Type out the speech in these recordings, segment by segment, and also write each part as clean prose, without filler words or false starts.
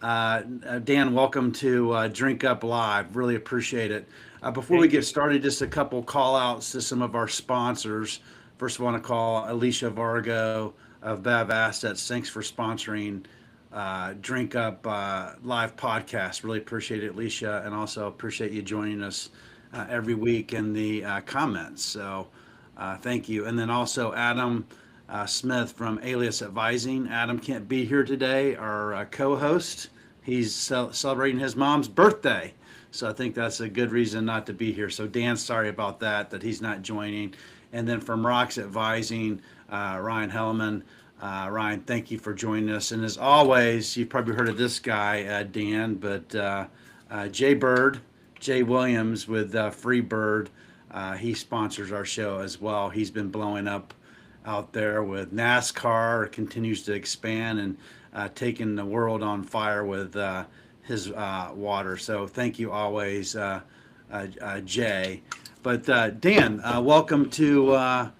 Dan, welcome to Drink Up Live. Really appreciate it. Before we Thank get you. started, just a couple call outs to some of our sponsors. First, I want to call Alicia Vargo of Bev Assets. Thanks for sponsoring Drink Up Live podcast. Really appreciate it, Alicia, and also appreciate you joining us every week in the comments. So, thank you. And then also Adam Smith from Alias Advising. Adam can't be here today, our co-host. He's celebrating his mom's birthday. So I think that's a good reason not to be here. So Dan, sorry about that he's not joining. And then from Rocks Advising, Ryan Hellman. Ryan, thank you for joining us. And as always, you've probably heard of this guy, Dan, but Jay Bird, Jay Williams with Freebird. He sponsors our show as well. He's been blowing up out there with NASCAR, continues to expand and taking the world on fire with his water. So thank you always, Jay. But Dan, welcome to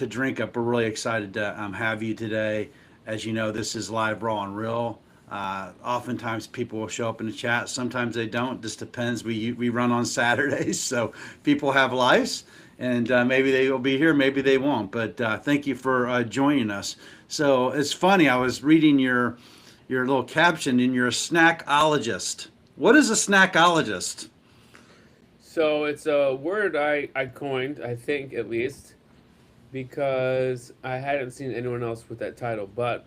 Drink Up. We're really excited to have you today. As you know, this is live, raw, and real. Oftentimes people will show up in the chat. Sometimes they don't. Just depends. We run on Saturdays, so people have lives, and maybe they will be here, maybe they won't. But thank you for joining us. So it's funny. I was reading your little caption, and you're a snackologist. What is a snackologist? So it's a word I coined, I think at least, because I hadn't seen anyone else with that title. But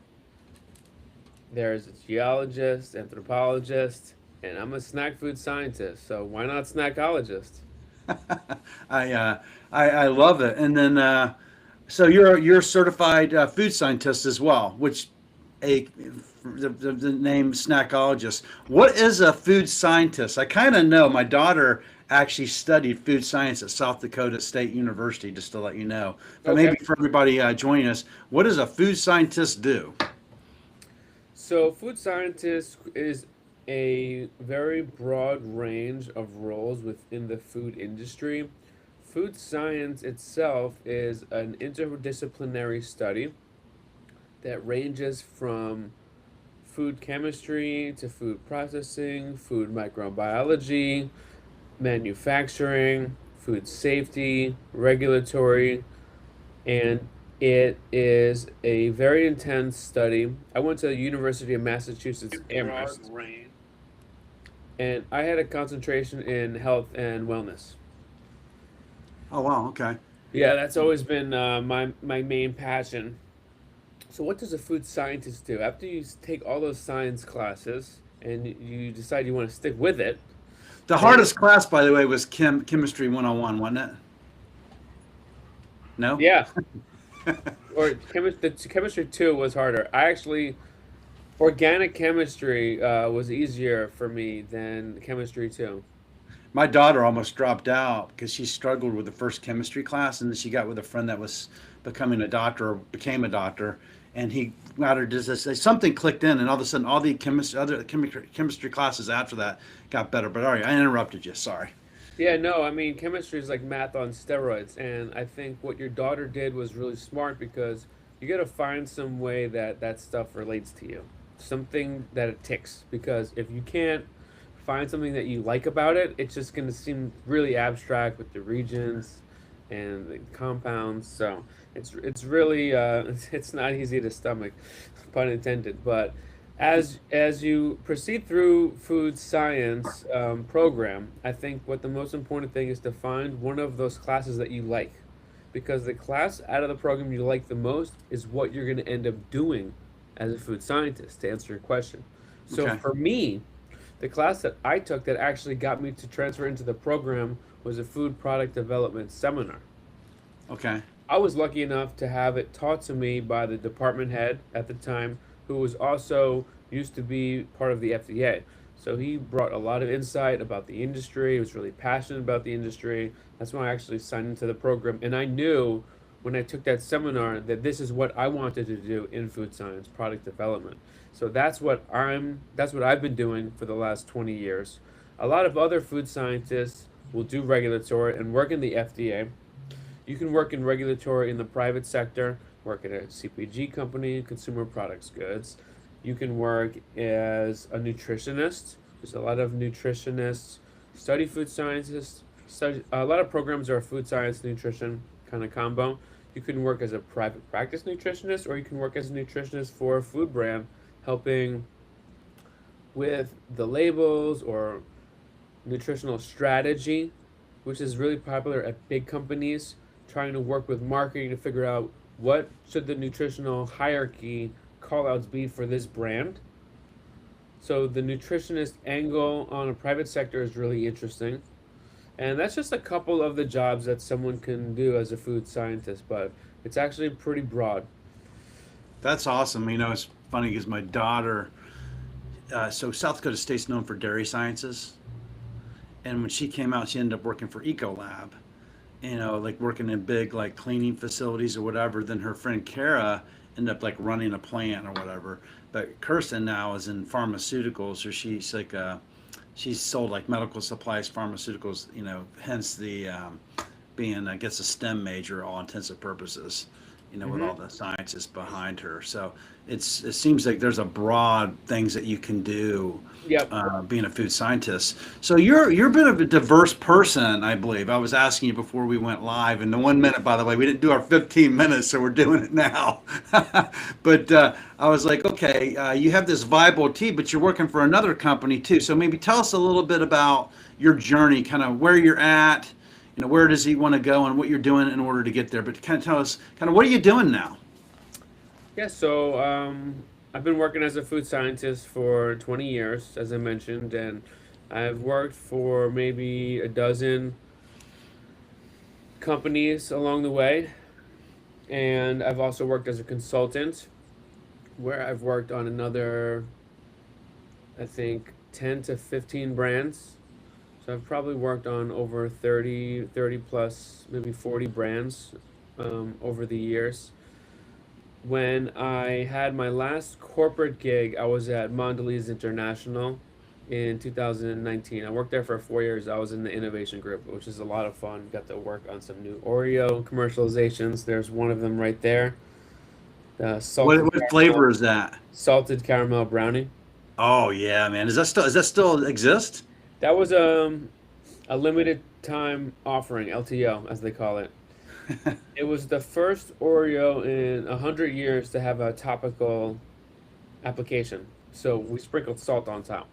there's a geologist, anthropologist, and I'm a snack food scientist. So why not snackologist? I, uh, I love it. And then so you're a certified food scientist as well, which a the name snackologist. What is a food scientist? I kind of know. My daughter actually studied food science at South Dakota State University, just to let you know. But Okay. maybe for everybody joining us, what does a food scientist do? So food scientist is a very broad range of roles within the food industry. Food science itself is an interdisciplinary study that ranges from food chemistry to food processing, food microbiology, manufacturing, food safety, regulatory, and it is a very intense study. I went to the University of Massachusetts Broad Amherst, range. and I had a concentration in health and wellness. Oh wow, okay. Yeah, that's always been my main passion. So, what does a food scientist do? After you take all those science classes and you decide you want to stick with it, The then hardest class, by the way, was chemistry 101, wasn't it? No. yeah, or the chemistry two was harder. I actually organic chemistry was easier for me than chemistry two. My daughter almost dropped out because she struggled with the first chemistry class, and then she got with a friend that was becoming a doctor or became a doctor, and he got her just something clicked in, and all of a sudden, all the chemistry classes after that got better. But all right, I interrupted you. Sorry. Yeah, no, I mean chemistry is like math on steroids, and I think what your daughter did was really smart because you got to find some way that that stuff relates to you, something that it ticks. Because if you can't find something that you like about it, it's just going to seem really abstract with the regions and the compounds. So it's really it's not easy to stomach, pun intended. But as you proceed through food science program, I think what the most important thing is to find one of those classes that you like, because the class out of the program you like the most is what you're going to end up doing as a food scientist. To answer your question, so Okay. for me, the class that I took that actually got me to transfer into the program was a food product development seminar. Okay. I was lucky enough to have it taught to me by the department head at the time, who was also used to be part of the FDA. So he brought a lot of insight about the industry. He was really passionate about the industry. That's when I actually signed into the program. And I knew when I took that seminar that this is what I wanted to do in food science, product development. So that's what I've been doing for the last 20 years. A lot of other food scientists will do regulatory and work in the FDA. You can work in regulatory in the private sector, work at a CPG company, consumer products goods. You can work as a nutritionist. There's a lot of nutritionists study food scientists. Study, a lot of programs are food science nutrition kind of combo. You can work as a private practice nutritionist, or you can work as a nutritionist for a food brand, helping with the labels or nutritional strategy, which is really popular at big companies, trying to work with marketing to figure out what should the nutritional hierarchy callouts be for this brand. So the nutritionist angle on a private sector is really interesting. And that's just a couple of the jobs that someone can do as a food scientist, but it's actually pretty broad. That's awesome. It's funny because my daughter, so South Dakota State's known for dairy sciences. And when she came out, she ended up working for Ecolab, like working in big like cleaning facilities or whatever. Then her friend Kara ended up like running a plant or whatever. But Kirsten now is in pharmaceuticals, or she's like she's sold like medical supplies, pharmaceuticals. Hence the being I guess a STEM major, all intents and purposes. With Hmm. all the sciences behind her. So it seems like there's a broad things that you can do Yep. being a food scientist. So you're a bit of a diverse person, I believe. I was asking you before we went live, and the 1 minute, by the way, we didn't do our 15 minutes, so we're doing it now. But I was like, okay, you have this Viable Tea, but you're working for another company too. So maybe tell us a little bit about your journey, kind of where you're at, where does he want to go, and what you're doing in order to get there. But kind of tell us, kind of what are you doing now? Yeah, so I've been working as a food scientist for 20 years, as I mentioned, and I've worked for maybe a dozen companies along the way. And I've also worked as a consultant, where I've worked on another, I think, 10 to 15 brands. So I've probably worked on over 30 plus, maybe 40 brands over the years. When I had my last corporate gig, I was at Mondelez International in 2019. I worked there for 4 years. I was in the innovation group, which is a lot of fun. Got to work on some new Oreo commercializations. There's one of them right there. The What flavor is that? salted caramel brownie. Oh yeah, man. Does that still exist? That was a limited time offering, LTO as they call it. It was the first Oreo in 100 years to have a topical application. So we sprinkled salt on top.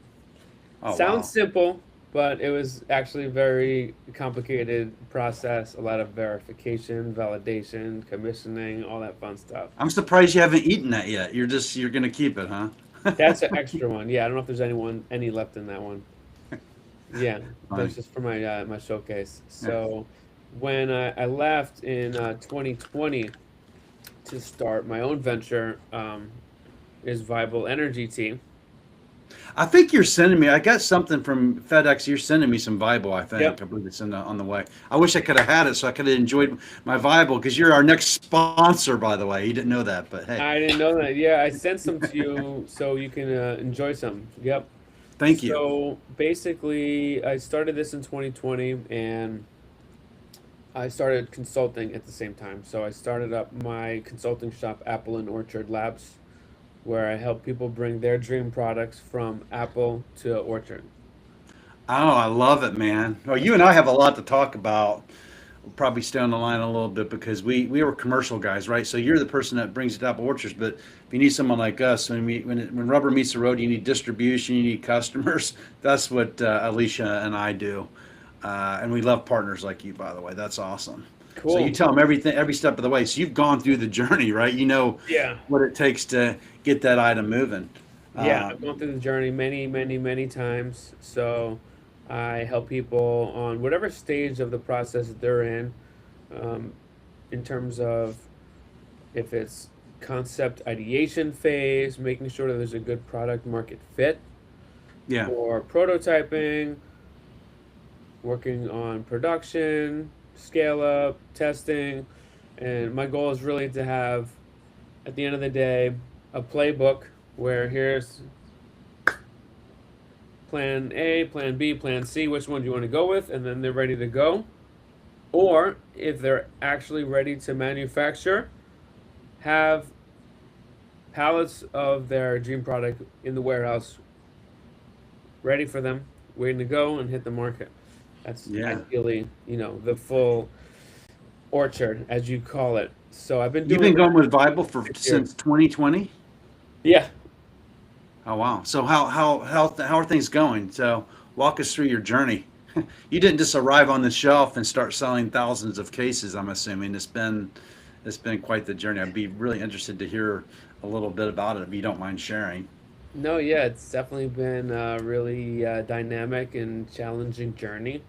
Oh Sounds wow. simple, but it was actually a very complicated process. A lot of verification, validation, commissioning, all that fun stuff. I'm surprised you haven't eaten that yet. You're gonna keep it, huh? That's an extra one. Yeah, I don't know if there's any left in that one. Yeah, Funny. that's just for my showcase. Yeah. So when I left in 2020 to start my own venture, is Viable Energy Tea. I think you're sending me. I got something from FedEx. You're sending me some Viable. I think. Yep, I believe it's on the way. I wish I could have had it so I could have enjoyed my Viable because you're our next sponsor, by the way. You didn't know that, but hey, I didn't know that. Yeah, I sent some to you so you can enjoy some. Yep. thank you. So basically, I started this in 2020 and I started consulting at the same time. So I started up my consulting shop, Apple and Orchard Labs, where I help people bring their dream products from Apple to Orchard. Oh, I love it, man. Well, you and I have a lot to talk about. We'll probably stay on the line a little bit because we were commercial guys, right? So you're the person that brings it up orchards, but if you need someone like us, when rubber meets the road, you need distribution, you need customers. That's what Alicia and I do, and we love partners like you, by the way. That's awesome. So you Cool. tell them everything, every step of the way. So you've gone through the journey, right? You know Yeah. what it takes to get that item moving. Yeah, Uh, I've gone through the journey many, many, many times. So I help people on whatever stage of the process that they're um, in terms of if it's concept ideation phase, making sure that there's a good product market fit, yeah. or prototyping, working on production, scale up, testing. And my goal is really to have, at the end of the day, a playbook where here's plan A, plan B, plan C, which one do you want to go with? And then they're ready to go. Or if they're actually ready to manufacture, have pallets of their dream product in the warehouse, ready for them, waiting to go and hit the market. That's Yeah. ideally, the full orchard, as you call it. So I've been You've doing been that going with Bible for for 6 years. since 2020? Yeah. Oh wow. So how are things going? So walk us through your journey. You didn't just arrive on the shelf and start selling thousands of cases, I'm assuming. It's been quite the journey. I'd be really interested to hear a little bit about it if you don't mind sharing. No, yeah, it's definitely been a really dynamic and challenging journey,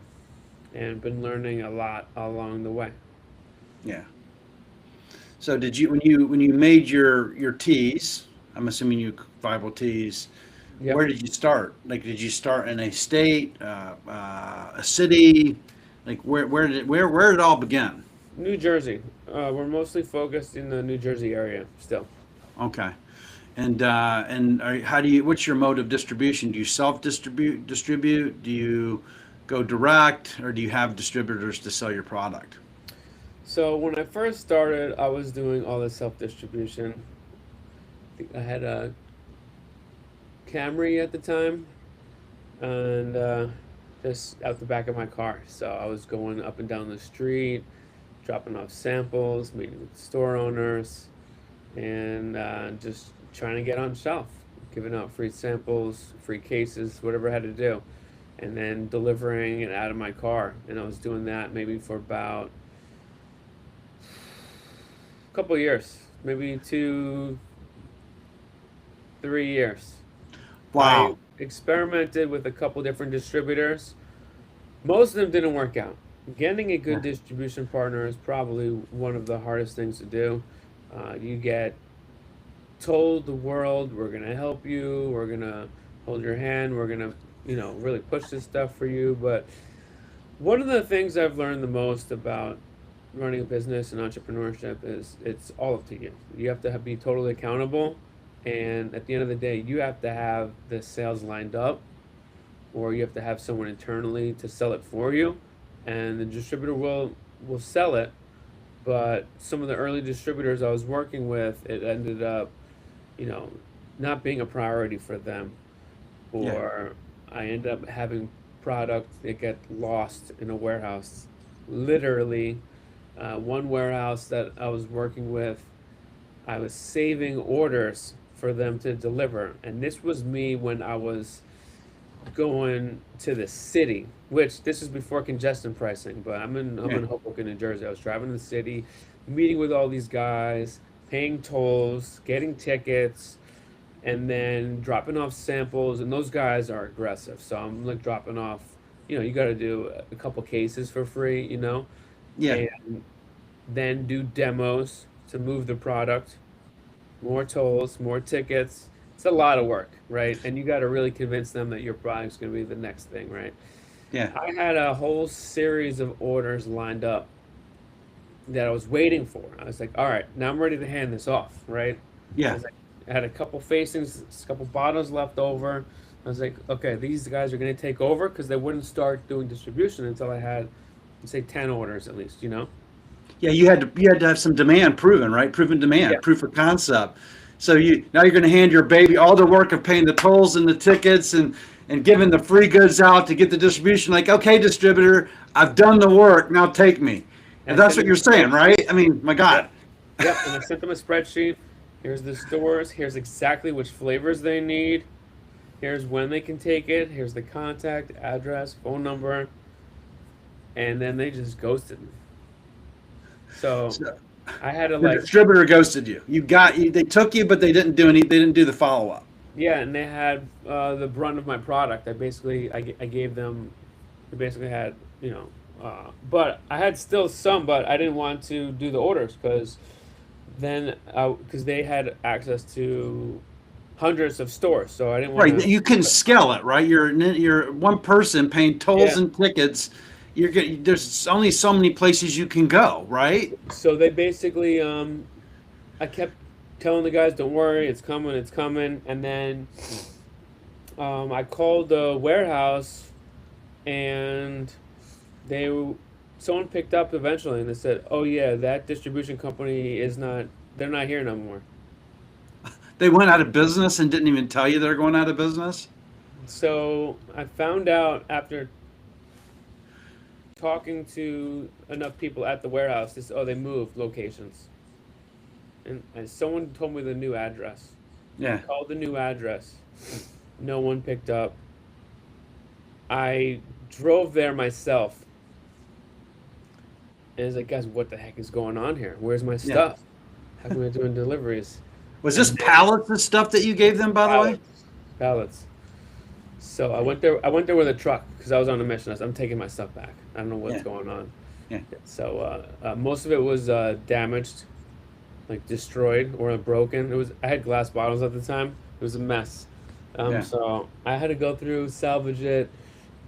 and been learning a lot along the way. Yeah. So did you when you made your teas, I'm assuming you Bible teas, Yep. where did you start? Like, did you start in a state, a city? Like, where did it all begin? New Jersey. We're mostly focused in the New Jersey area still. Okay. How do you? What's your mode of distribution? Do you distribute? Do you go direct, or do you have distributors to sell your product? So when I first started, I was doing all the self distribution. I had a Camry at the time, and just out the back of my car. So I was going up and down the street, dropping off samples, meeting with store owners, and just trying to get on shelf, giving out free samples, free cases, whatever I had to do, and then delivering it out of my car. And I was doing that maybe for about a couple of years, maybe 2, 3 years. I Wow. experimented with a couple different distributors. Most of them didn't work out. Getting a good Yeah. distribution partner is probably one of the hardest things to do. You get told the world, we're going to help you, we're going to hold your hand, we're going to, really push this stuff for you. But one of the things I've learned the most about running a business and entrepreneurship is it's all up to you. You have to be totally accountable. And at the end of the day, you have to have the sales lined up, or you have to have someone internally to sell it for you. And the distributor will sell it. But some of the early distributors I was working with, it ended up, you know, not being a priority for them, Yeah. or I end up having product that get lost in a warehouse. Literally, one warehouse that I was working with, I was saving orders for them to deliver, and this was me when I was going to the city, which this is before congestion pricing, but I'm Yeah. in Hoboken, New Jersey. I was driving to the city, meeting with all these guys, paying tolls, getting tickets, and then dropping off samples. And those guys are aggressive, so I'm like dropping off. You got to do a couple cases for free, Yeah. and then do demos to move the product, more tolls, more tickets. It's a lot of work, right? And you got to really convince them that your product's going to be the next thing, right? Yeah. I had a whole series of orders lined up that I was waiting for. I was like, all right, now I'm ready to hand this off, right? I Yeah. was like, I had a couple facings, a couple bottles left over. I was like, okay, these guys are going to take over, because they wouldn't start doing distribution until I had, say, 10 orders at least. Yeah. You had to have some demand proven, right? Proven Yeah. demand, proof of concept. So you're going to hand your baby all the work of paying the tolls and the tickets and giving the free goods out to get the distribution. Like, okay, distributor, I've done the work. Now take me. And And I that's sent what them you're a saying, spreadsheet. right? I mean, my God. Yep. Yep. And I sent them a spreadsheet. Here's the stores. Here's exactly which flavors they need. Here's when they can take it. Here's the contact, address, phone number. And then they just ghosted me. So So I had to the like, distributor ghosted you. They took you, but they didn't do the follow up. yeah, and they had the brunt of my product. I gave them, they basically had, but I had still some, but I didn't want to do the orders, because they had access to hundreds of stores, so I didn't want Right. to. You can scale it, right? You're one person paying tolls Yeah. and tickets. There's only so many places you can go, right? So they basically, I kept telling the guys, "Don't worry, it's coming." And then I called the warehouse, and they, someone picked up eventually, and they said, "Oh yeah, that distribution company is not. They're not here no more." They went out of business and didn't even tell you they're going out of business? So I found out after talking to enough people at the warehouse, they moved locations, and someone told me the new address. Yeah. Called the new address. No one picked up. I drove there myself. And I was like, guys, what the heck is going on here? Where's my stuff? How come we're doing deliveries? Was this pallets and stuff that you gave them, by the way? Pallets. So I went there. I went there with a truck because I was on a mission. I'm taking my stuff back. I don't know what's going on. Yeah. So most of it was damaged, like destroyed or broken. I had glass bottles at the time. It was a mess. So I had to go through, salvage it,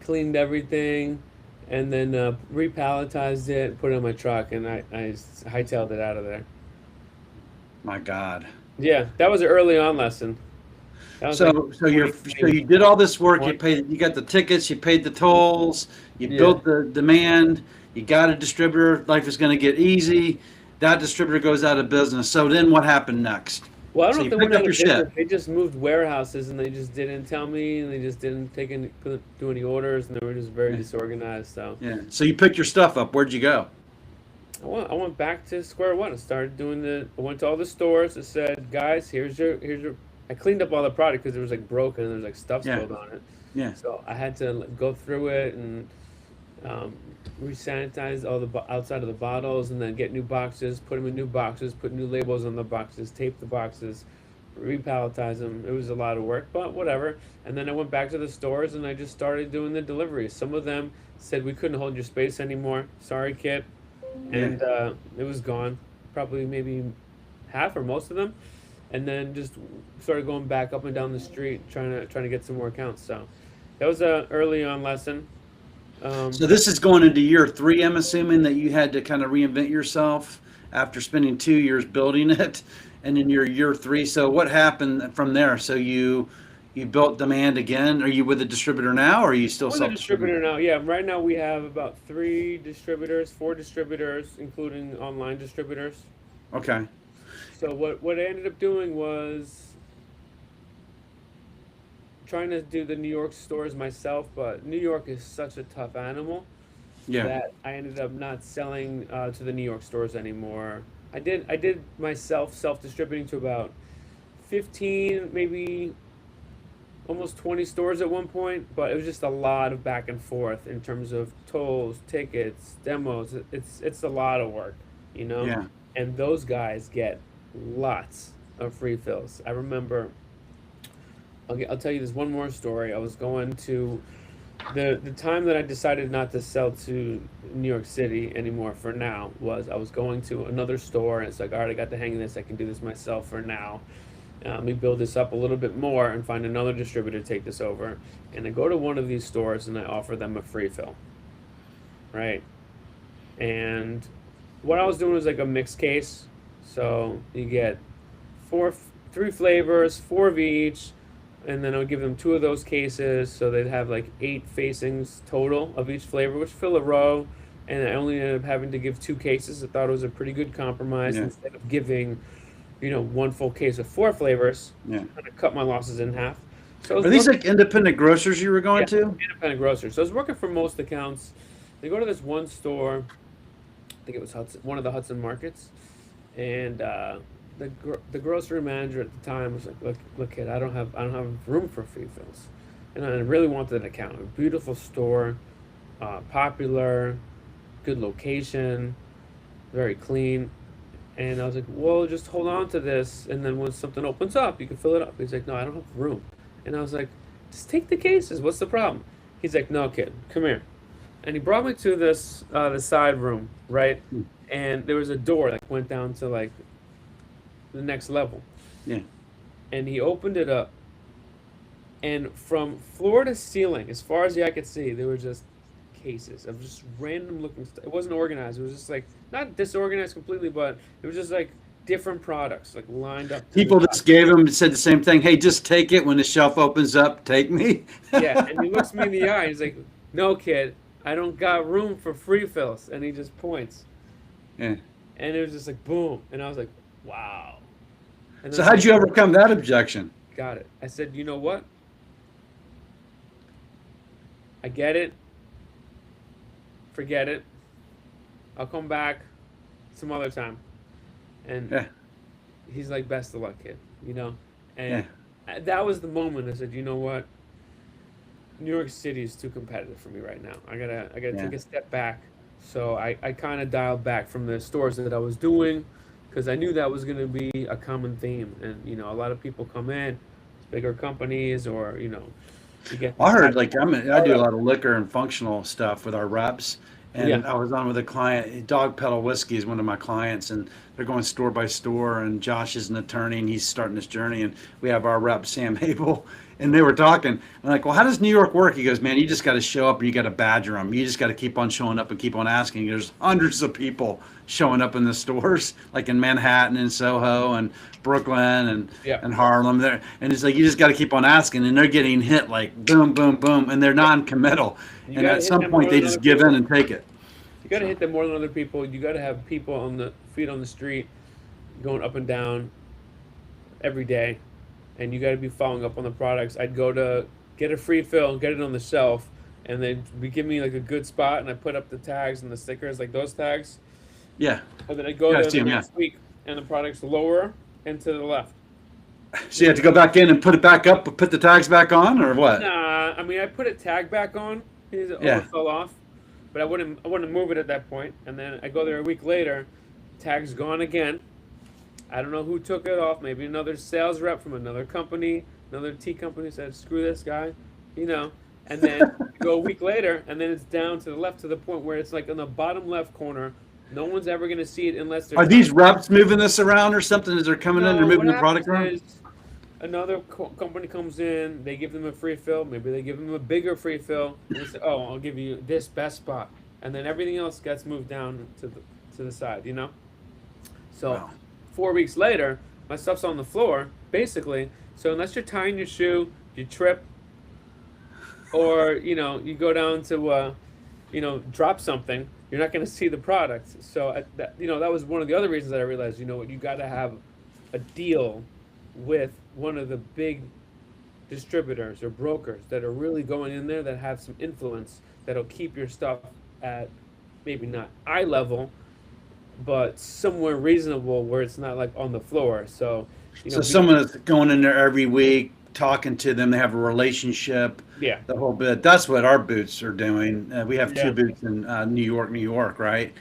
cleaned everything, and then repalletized it, put it in my truck, and I hightailed it out of there. My God. Yeah, that was an early on lesson. So you did all this work. You got the tickets. You paid the tolls. You built the demand. You got a distributor. Life is going to get easy. That distributor goes out of business. So then what happened next? Well, I don't know if they went out of business. They just moved warehouses and they just didn't tell me, and they just didn't do any orders, and they were just very disorganized. So So you picked your stuff up. Where'd you go? I went back to square one. I went to all the stores. I said, guys, here's your. I cleaned up all the product because it was like broken and there was like stuff spilled on it. Yeah. So I had to go through it and re-sanitize all the outside of the bottles, and then get new boxes, put them in new boxes, put new labels on the boxes, tape the boxes, repalletize them. It was a lot of work, but whatever. And then I went back to the stores and I just started doing the deliveries. Some of them said, we couldn't hold your space anymore. Sorry, kid. And it was gone. Probably maybe half or most of them. And then just started going back up and down the street trying to get some more accounts. So that was a early on lesson. So this is going into year 3, I'm assuming, that you had to kind of reinvent yourself after spending 2 years building it, and in your year 3. So what happened from there? So you built demand again. Are you with a distributor now, or are you still self-distributor now? Yeah, right now we have about 4 distributors, including online distributors. Okay. So what I ended up doing was trying to do the New York stores myself, but New York is such a tough animal that I ended up not selling to the New York stores anymore. I did myself self-distributing to about 15, maybe almost 20 stores at one point, but it was just a lot of back and forth in terms of tolls, tickets, demos. It's a lot of work, you know? Yeah. And those guys get lots of refills. I remember, I'll tell you this one more story. I was going to the time that I decided not to sell to New York City anymore for now was I was going to another store, and it's like, all right, I got the hang of this. I can do this myself for now. Let me build this up a little bit more and find another distributor to take this over. And I go to one of these stores and I offer them a free fill, right? And what I was doing was like a mixed case. So you get 3 flavors, 4 of each, and then I would give them 2 of those cases, so they'd have like 8 facings total of each flavor, which fill a row. And I only ended up having to give 2 cases. I thought it was a pretty good compromise instead of giving, 1 full case of 4 flavors. Yeah. Kind of cut my losses in half. So are these like independent grocers you were going to? Independent grocers. So I was working for most accounts. They go to this one store. I think it was one of the Hudson Markets, and the grocery manager at the time was like, look, kid, I don't have room for free fills, and I really wanted an account. A beautiful store, popular, good location, very clean. And I was like, well, just hold on to this, and then when something opens up, you can fill it up. He's like, no, I don't have room. And I was like, just take the cases. What's the problem? He's like, no, kid, come here. And he brought me to this the side room, right? And there was a door that went down to like the next level. Yeah. And he opened it up, and from floor to ceiling, as far as the eye could see, there were just cases of just random looking stuff. It wasn't organized. It was just like not disorganized completely, but it was just like different products like lined up. People just said the same thing. Hey, just take it when the shelf opens up. Take me. Yeah, and he looks me in the eye. And he's like, "No, kid, I don't got room for free fills." And he just points. Yeah. And it was just like boom, and I was like, "Wow." And So then I how'd you overcome that objection? got it. I said, you know what? I get it. Forget it. I'll come back some other time. And Yeah, he's like, best of luck, kid. You know, yeah, and that was the moment I said, you know what? New York City is too competitive for me right now. I gotta yeah. take a step back. So I kind of dialed back from the stores that I was doing because I knew that was going to be a common theme. And you know, a lot of people come in, bigger companies, or you know, you get I these heard high like I do a startups. lot of liquor and functional stuff with our reps, Yeah, and I was on with a client. Dog Pedal Whiskey is one of my clients, and they're going store by store. And Josh is an attorney, and he's starting this journey. And we have our rep Sam Abel, and they were talking. I'm like, well, how does New York work? He goes, man, you just got to show up and you got to badger them. You just got to keep on showing up and keep on asking. There's hundreds of people showing up in the stores, like in Manhattan and Soho and Brooklyn yeah. and Harlem there. And it's like you just got to keep on asking, and they're getting hit like boom, boom, boom, and they're non-committal. You And got to at hit some them point, more they than just other give in people. and take it. You got to So hit them more than other people. You got to have people on the feet on the street, going up and down every day, and you got to be following up on the products. I'd go to get a free fill, get it on the shelf, and they'd be give me like a good spot, and I put up the tags and the stickers, like those tags, yeah, and then I go yeah, I there see the them. Yeah. next week, and the product's lower and to the left. So you have to go Maybe back in and put it back up, put the tags back on, or what? nah. I mean, I put a tag back on. His oh, Yeah. it fell off, but I wouldn't move it at that point. And then I go there a week later, tag's gone again. I don't know who took it off. Maybe another sales rep from another company, another tea company said, "Screw this guy," you know. And then you go a week later, and then it's down to the left to the point where it's like on the bottom left corner. No one's ever gonna see it unless they're Are trying. these reps moving this around or something as they're coming in? They're No, what moving the happens product around. is another company comes in, they give them a free fill, maybe they give them a bigger free fill, and they say, "Oh, I'll give you this best spot," and then everything else gets moved down to the side, you know. So, Wow. 4 weeks later, my stuff's on the floor, basically. So unless you're tying your shoe, you trip, or you know you go down to drop something, you're not going to see the product. So that was one of the other reasons that I realized, you know what, you got to have a deal with one of the big distributors or brokers that are really going in there, that have some influence, that'll keep your stuff at maybe not eye level, but somewhere reasonable where it's not like on the floor. So So be someone that's going in there every week, talking to them, they have a relationship, yeah, the whole bit. That's what our boots are doing. We have two yeah, boots in New York, right?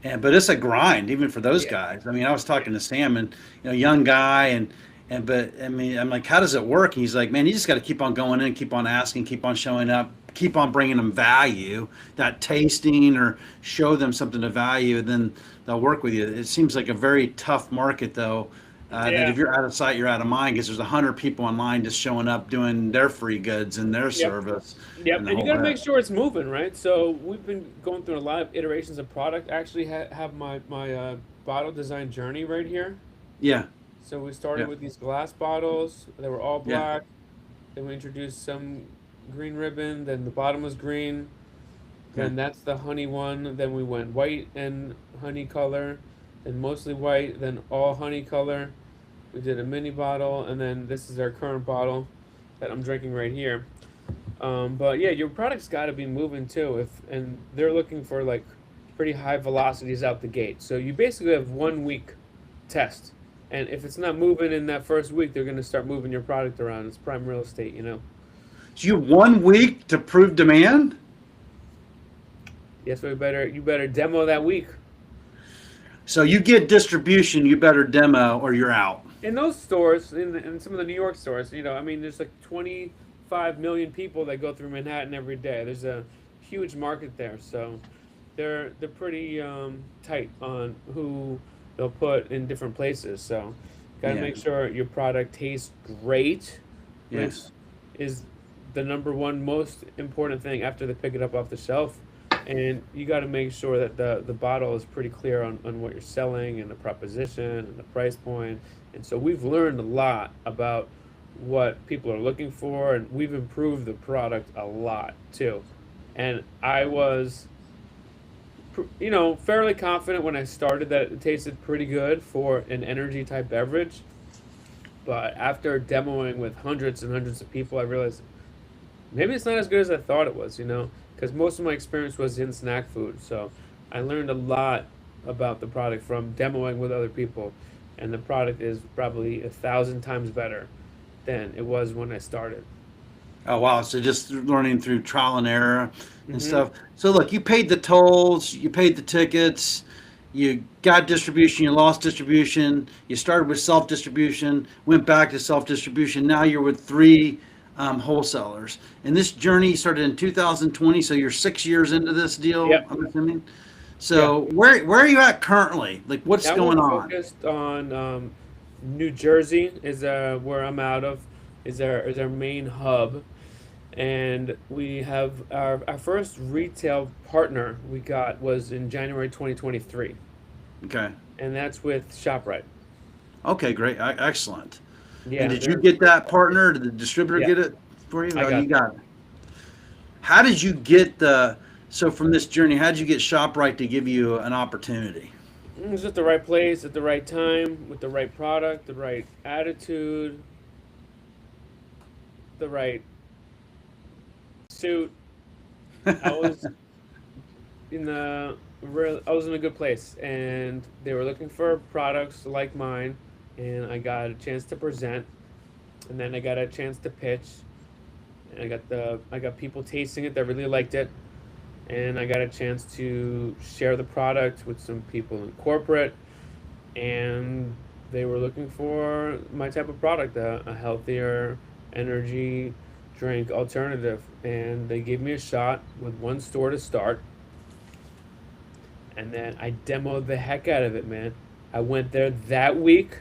And but it's a grind even for those yeah, guys. I mean, I was yeah, talking to Sam, and young guy, and but I mean, I'm like, how does it work? And he's like, man, you just got to keep on going in, keep on asking, keep on showing up, keep on bringing them value, that tasting or show them something of value, and then they'll work with you. It seems like a very tough market though. That yeah. if you're out of sight, you're out of mind because there's 100 people online just showing up doing their free goods and their Yep. service Yep, and the and you whole got to make bit. sure it's moving, right? So we've been going through a lot of iterations of product. I actually have my bottle design journey right here. Yeah, So we started yeah, with these glass bottles. They were all yeah, black. Then we introduced some green ribbon. Then the bottom was green. yeah. Then that's the honey one. Then we went white and honey color, and mostly white. Then all honey color. We did a mini bottle, and then this is our current bottle that I'm drinking right here. But yeah, your product's got to be moving too. If and they're looking for like pretty high velocities out the gate. So you basically have 1 week test, and if it's not moving in that first week, they're going to start moving your product around. It's prime real estate, you know. So you have 1 week to prove demand. Yes, we better you better demo that week. So you get distribution, you better demo or you're out. In those stores, in some of the New York stores, I mean, there's like 25 million people that go through Manhattan every day. There's a huge market there, so they're pretty tight on who they'll put in different places. So, got to Yeah. make sure your product tastes great, which Yes. is the number one most important thing after they pick it up off the shelf. And you got to make sure that the bottle is pretty clear on what you're selling and the proposition and the price point. And so we've learned a lot about what people are looking for, and we've improved the product a lot too. And I was, fairly confident when I started that it tasted pretty good for an energy type beverage. But after demoing with hundreds and hundreds of people, I realized maybe it's not as good as I thought it was, because most of my experience was in snack food. So I learned a lot about the product from demoing with other people, and the product is probably 1,000 times better than it was when I started. Oh wow! So just learning through trial and error and Hmm. stuff. So look, you paid the tolls, you paid the tickets, you got distribution, you lost distribution, you started with self distribution, went back to self distribution. Now you're with three wholesalers, and this journey started in 2020. So you're 6 years into this deal, Yep. I'm assuming. Yeah. So where are you at currently? Like what's Now we're going on? focused on New Jersey is where I'm out of, is our main hub, and we have our first retail partner we got was in January 2023, Okay. and that's with ShopRite. Okay, great, excellent. And Yeah, did you get that partner? Did the distributor yeah, get it for you? I Oh, you got that. got it. How did you get the, so from this journey, how did you get ShopRite to give you an opportunity? It was at the right place at the right time with the right product, the right attitude, the right suit. I was I was in a good place, and they were looking for products like mine, and I got a chance to present, and then I got a chance to pitch, and I got people tasting it that really liked it, and I got a chance to share the product with some people in corporate, and they were looking for my type of product, a healthier energy drink alternative, and they gave me a shot with one store to start, and then I demoed the heck out of it, man. I went there that week,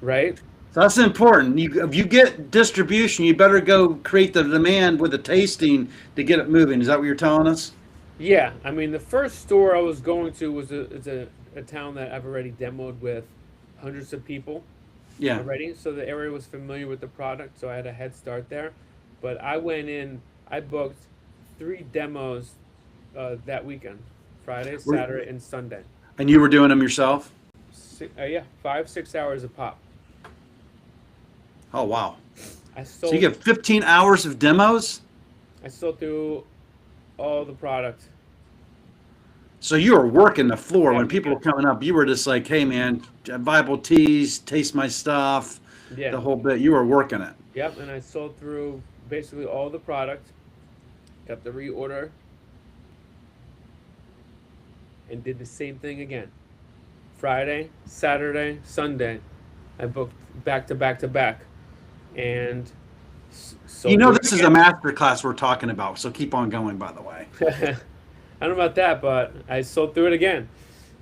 right? So that's important. If you get distribution, you better go create the demand with the tasting to get it moving. Is that what you're telling us? Yeah, I mean the first store I was going to was a town that I've already demoed with hundreds of people Yeah. already, so the area was familiar with the product, so I had a head start there. But I went in, I booked 3 demos that weekend, Friday, Were- Saturday, and Sunday. And you were doing them yourself? Yeah, 5, 6 hours a pop. Oh, wow. I So you sold, get 15 hours of demos? I sold through all the product. So you were working the floor Yeah, when people yeah, were coming up. You were just like, hey, man, viable teas, taste my stuff, yeah. the whole bit. You were working it. Yep, and I sold through basically all the product, got the reorder, and did the same thing again. Friday, Saturday, Sunday, I booked back to back to back, and You sold know, through it this is a again. master class we're talking about, so keep on going, by the way. I don't know about that, but I sold through it again,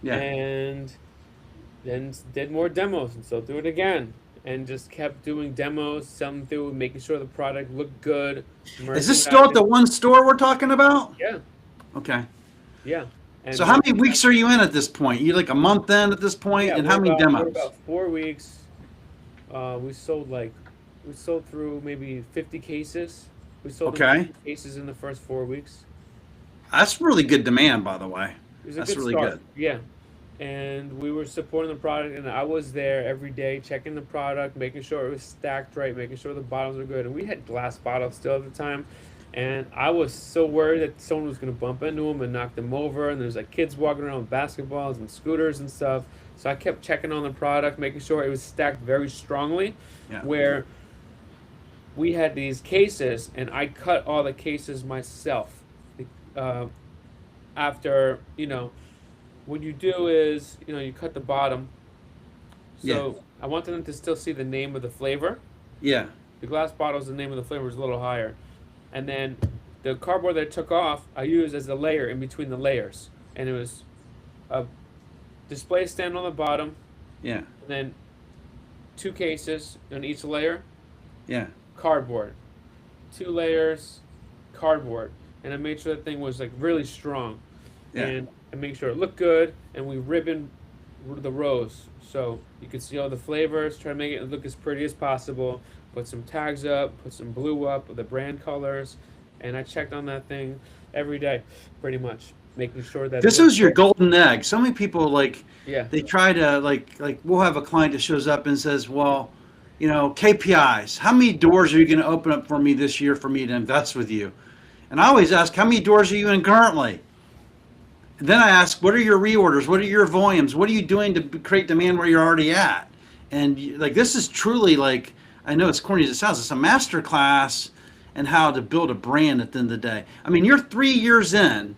Yeah. and then did more demos and sold through it again, and just kept doing demos, selling through, making sure the product looked good, Is this still at the merchandising. one store we're talking about? Yeah, Okay. yeah, So and how many weeks are you in at this point? You like a month in at this point, yeah, and we're how many about we're demos? about 4 weeks. We sold through maybe 50 cases. We sold them Okay. 50 cases in the first 4 weeks. That's really good demand, by the way. It was a That's good really start. good. Yeah. And we were supporting the product, and I was there every day checking the product, making sure it was stacked right, making sure the bottles were good. And we had glass bottles still at the time. And I was so worried that someone was going to bump into them and knock them over. And there's like kids walking around with basketballs and scooters and stuff. So I kept checking on the product, making sure it was stacked very strongly. Yeah. Where we had these cases, and I cut all the cases myself. Uh, After, what you do is, you cut the bottom. Yeah. So I wanted them to still see the name of the flavor. Yeah. The glass bottles, the name of the flavor is a little higher. And then the cardboard that I took off, I used as a layer in between the layers. And it was a display stand on the bottom, Yeah. and then 2 cases on each layer, Yeah. cardboard. 2 layers, cardboard. And I made sure that thing was like really strong. Yeah. And I made sure it looked good. And we ribboned the rows so you could see all the flavors. Try to make it look as pretty as possible. Put some tags up, put some blue up with the brand colors, and I checked on that thing every day, pretty much, making sure that it This looked was your good. golden egg. So many people like Yeah, they try to like we'll have a client that shows up and says, "Well, KPIs. How many doors are you going to open up for me this year for me to invest with you? And I always ask, how many doors are you in currently? And then I ask, what are your reorders? What are your volumes? What are you doing to create demand where you're already at? And like, this is truly like, I know it's corny as it sounds, it's a master class in how to build a brand at the end of the day. I mean, you're 3 years in.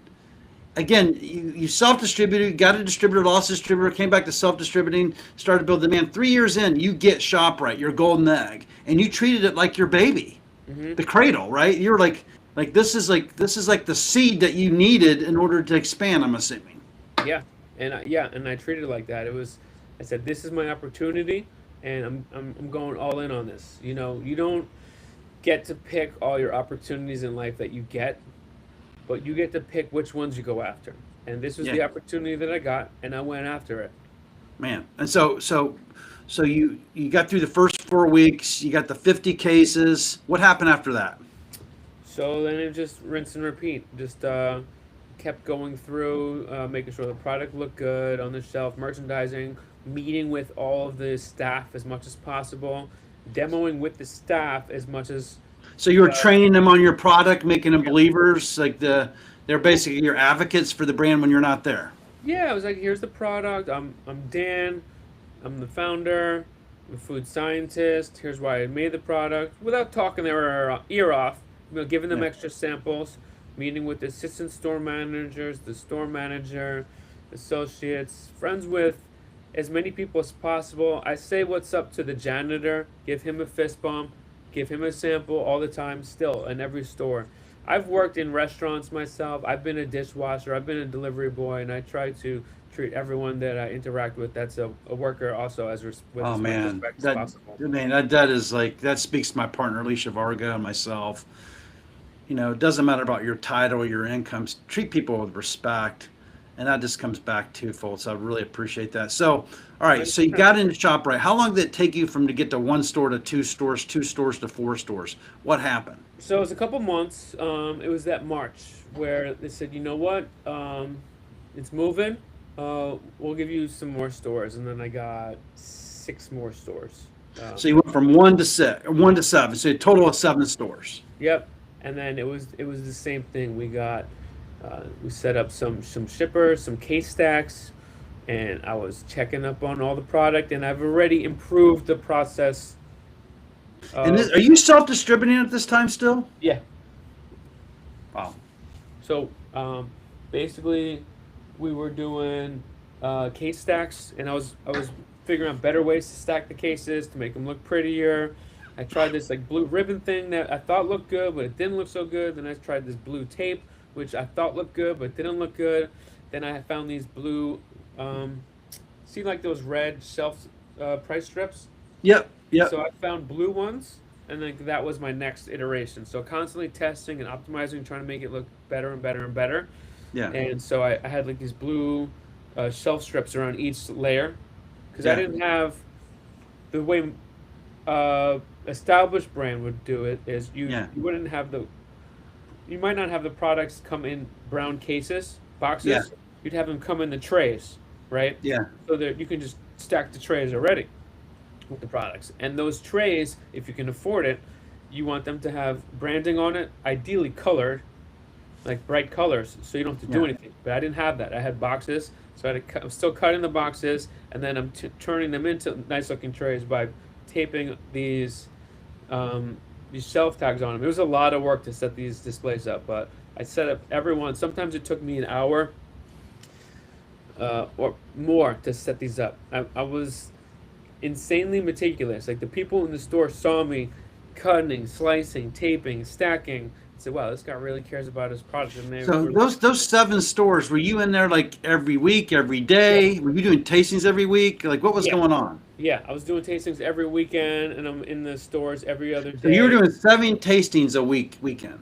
Again, you self-distributed, got a distributor, lost a distributor, came back to self-distributing, started to build demand. 3 years in, you get ShopRite, your golden egg, and you treated it like your baby, the cradle, right? You're like this is like the seed that you needed in order to expand. I'm assuming. Yeah, and I treated it like that. I said, this is my opportunity, and I'm going all in on this. You don't get to pick all your opportunities in life that you get, but you get to pick which ones you go after. And this was the Yeah, opportunity that I got, and I went after it. man. And so you got through the first 4 weeks. You got the 50 cases. What happened after that? So then it just rinse and repeat. Just kept going through, making sure the product looked good on the shelf, merchandising, meeting with all of the staff as much as possible, demoing with the staff as much as. So you were Uh, training them on your product, making them believers, like they're basically your advocates for the brand when you're not there. yeah, I was like, here's the product. I'm Dan. I'm the founder. I'm a food scientist. Here's why I made the product without talking their ear off. Giving them Yeah. extra samples, meeting with the assistant store managers, the store manager, associates, friends with as many people as possible. I say what's up to the janitor, give him a fist bump, give him a sample all the time, still in every store. I've worked in restaurants myself. I've been a dishwasher. I've been a delivery boy, and I try to treat everyone that I interact with that's a worker also with Oh as much man, respect as that possible. man, that is like that speaks to my partner Alicia Varga and myself. It doesn't matter about your title, your incomes. Treat people with respect, and that just comes back twofold. So I really appreciate that. So, all right, so you 100%. got into ShopRite. How long did it take you from to get to one store to two stores to four stores? What happened? So it was a couple months. It was that March where they said, you know what, it's moving. We'll give you some more stores, and then I got 6 more stores. So you went from one to seven. So a total of 7 stores. Yep. And then it was the same thing. We set up some shippers, some case stacks, and I was checking up on all the product, and I've already improved the process And of. are you self-distributing at this time still? Yeah. Wow. So basically, we were doing case stacks, and I was figuring out better ways to stack the cases to make them look prettier. I tried this like blue ribbon thing that I thought looked good, but it didn't look so good. Then I tried this blue tape, which I thought looked good, but didn't look good. Then I found these blue, see like those red shelf price strips. Yep. Yep. So I found blue ones, and then that was my next iteration. So constantly testing and optimizing, trying to make it look better and better and better. Yeah. And so I had like these blue shelf strips around each layer because I Yeah. didn't have the way established brand would do it is Yeah. you wouldn't have you might not have the products come in brown cases Yeah. boxes. You'd have them come in the trays, right? Yeah. So that you can just stack the trays already with the products. And those trays, if you can afford it, you want them to have branding on it, ideally colored, like bright colors, so you don't have to do Yeah. anything. But I didn't have that. I had boxes, so I'm still cutting the boxes, and then I'm turning them into nice looking trays by taping these shelf tags on them. It was a lot of work to set these displays up, but I set up every one. Sometimes it took me an hour or more to set these up. I was insanely meticulous. Like the people in the store saw me cutting, slicing, taping, stacking. I said, "Wow, this guy really cares about his product." And they So were, those 7 stores, were you in there like every week, every yeah, day? Were you doing tastings every week? Like what was yeah, going on? yeah. I was doing tastings every weekend, and I'm in the stores every other So you were day. doing 7 tastings a weekend.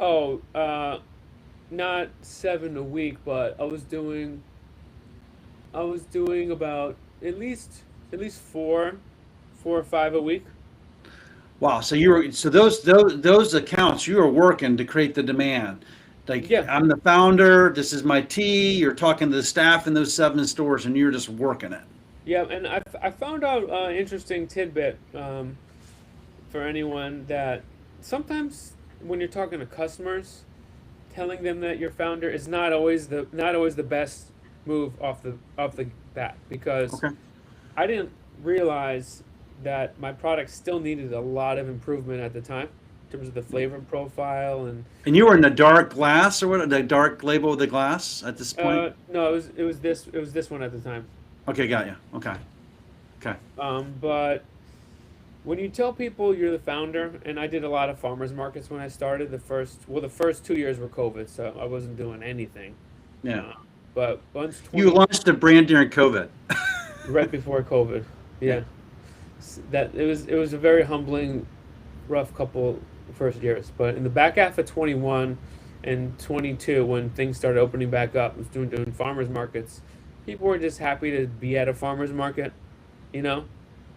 Oh, not 7 a week, but I was doing about at least four or five a week. Wow. So you were so those accounts you were working to create the demand. Like Yeah, I'm the founder. This is my tea. You're talking to the staff in those 7 stores, and you're just working it. Yeah, and I found out an interesting tidbit for anyone that sometimes when you're talking to customers, telling them that you're founder is not always the best move off the bat, because Okay. I didn't realize that my product still needed a lot of improvement at the time in terms of the flavor profile. And And you were in the dark glass or what? The dark label with the glass at this point? no, it was this one at the time. Okay, got you. Okay. Okay. But when you tell people you're the founder, and I did a lot of farmers markets when I started. The first 2 years were COVID, so I wasn't doing anything. Yeah. Uh, but once You 20 launched a brand during COVID. right before COVID, Yeah. yeah, that it was a very humbling, rough couple first years. But in the back half of 21 and 22, when things started opening back up, I was doing farmers markets. People were just happy to be at a farmers market, you know.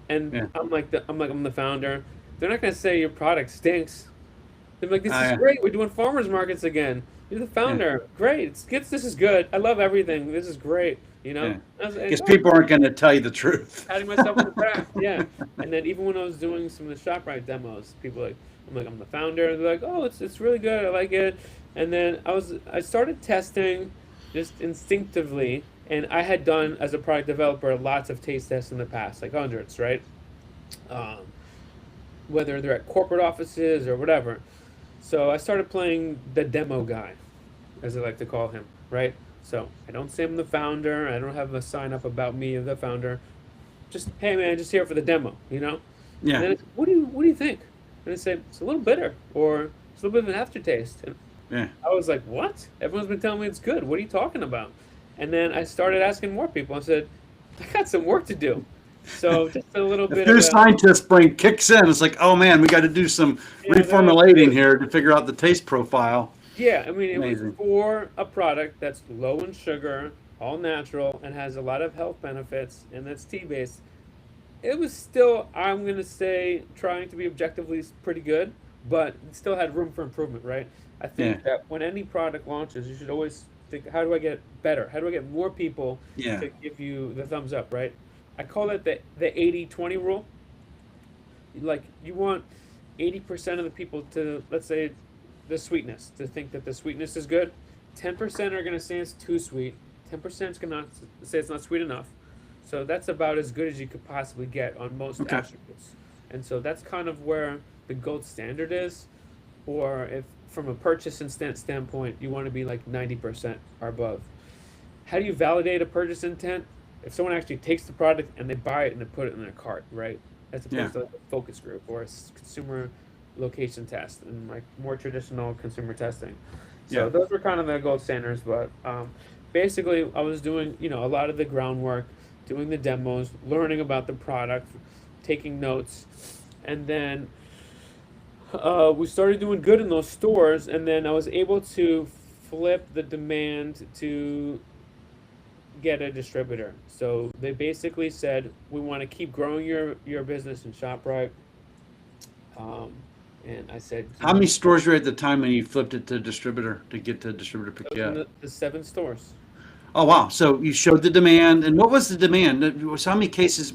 And Yeah. I'm the founder. They're not gonna say your product stinks. They're like, this is Yeah. great. We're doing farmers markets again. You're the Yeah. founder. Great. This is good. I love everything. This is great. You know. Yeah. I was like, Because oh, people aren't going to tell you the truth. patting myself on the back. Yeah. And then even when I was doing some of the ShopRite demos, people I'm the founder. They're like, oh, it's really good. I like it. And then I started testing just instinctively, and I had done as a product developer lots of taste tests in the past, like hundreds, right? Um, whether they're at corporate offices or whatever. So I started playing the demo guy, as I like to call him, right? So I don't say I'm the founder. I don't have a sign up about me as the founder. Just, hey man, just here for the demo, you know. And Yeah. then it's, what do you think? And I say it's a little bitter, or it's a little bit of an aftertaste. And Yeah. I was like, what? Everyone's been telling me it's good. What are you talking about? And then I started asking more people. I said, I got some work to do. So just a little The bit of food a, scientist brain kicks in. It's like, oh man, we got to do some yeah, reformulating here to figure out the taste profile. yeah, I mean, it was Amazing. for a product that's low in sugar, all natural, and has a lot of health benefits, and that's tea based. It was still, I'm going to say, trying to be objectively pretty good, but it still had room for improvement, right? I Yeah. think that when any product launches, you should always think, how do I get better? How do I get more people Yeah. to give you the thumbs up, right? I call it the 80-20 rule. Like, you want 80% of the people to, let's say, the sweetness, to think that the sweetness is good. 10% are going to say it's too sweet. 10% is going to say it's not sweet enough. So that's about as good as you could possibly get on most Okay. attributes. And so that's kind of where the gold standard is. Or if from a purchase intent standpoint, you want to be like 90% or above. How do you validate a purchase intent? If someone actually takes the product and they buy it and they put it in their cart, right? As Yeah. opposed to like a focus group or a consumer location test and like more traditional consumer testing. Yeah. So those were kind of the gold standards, but basically I was doing, a lot of the groundwork, doing the demos, learning about the product, taking notes, and then we started doing good in those stores, and then I was able to flip the demand to get a distributor. So they basically said, we want to keep growing your business in ShopRite. Um, and I said, How many stores were you at the time when you flipped it to distributor to get the distributor to that pick was you in up? the 7 stores. Oh wow! So you showed the demand, and what was the demand? So how many cases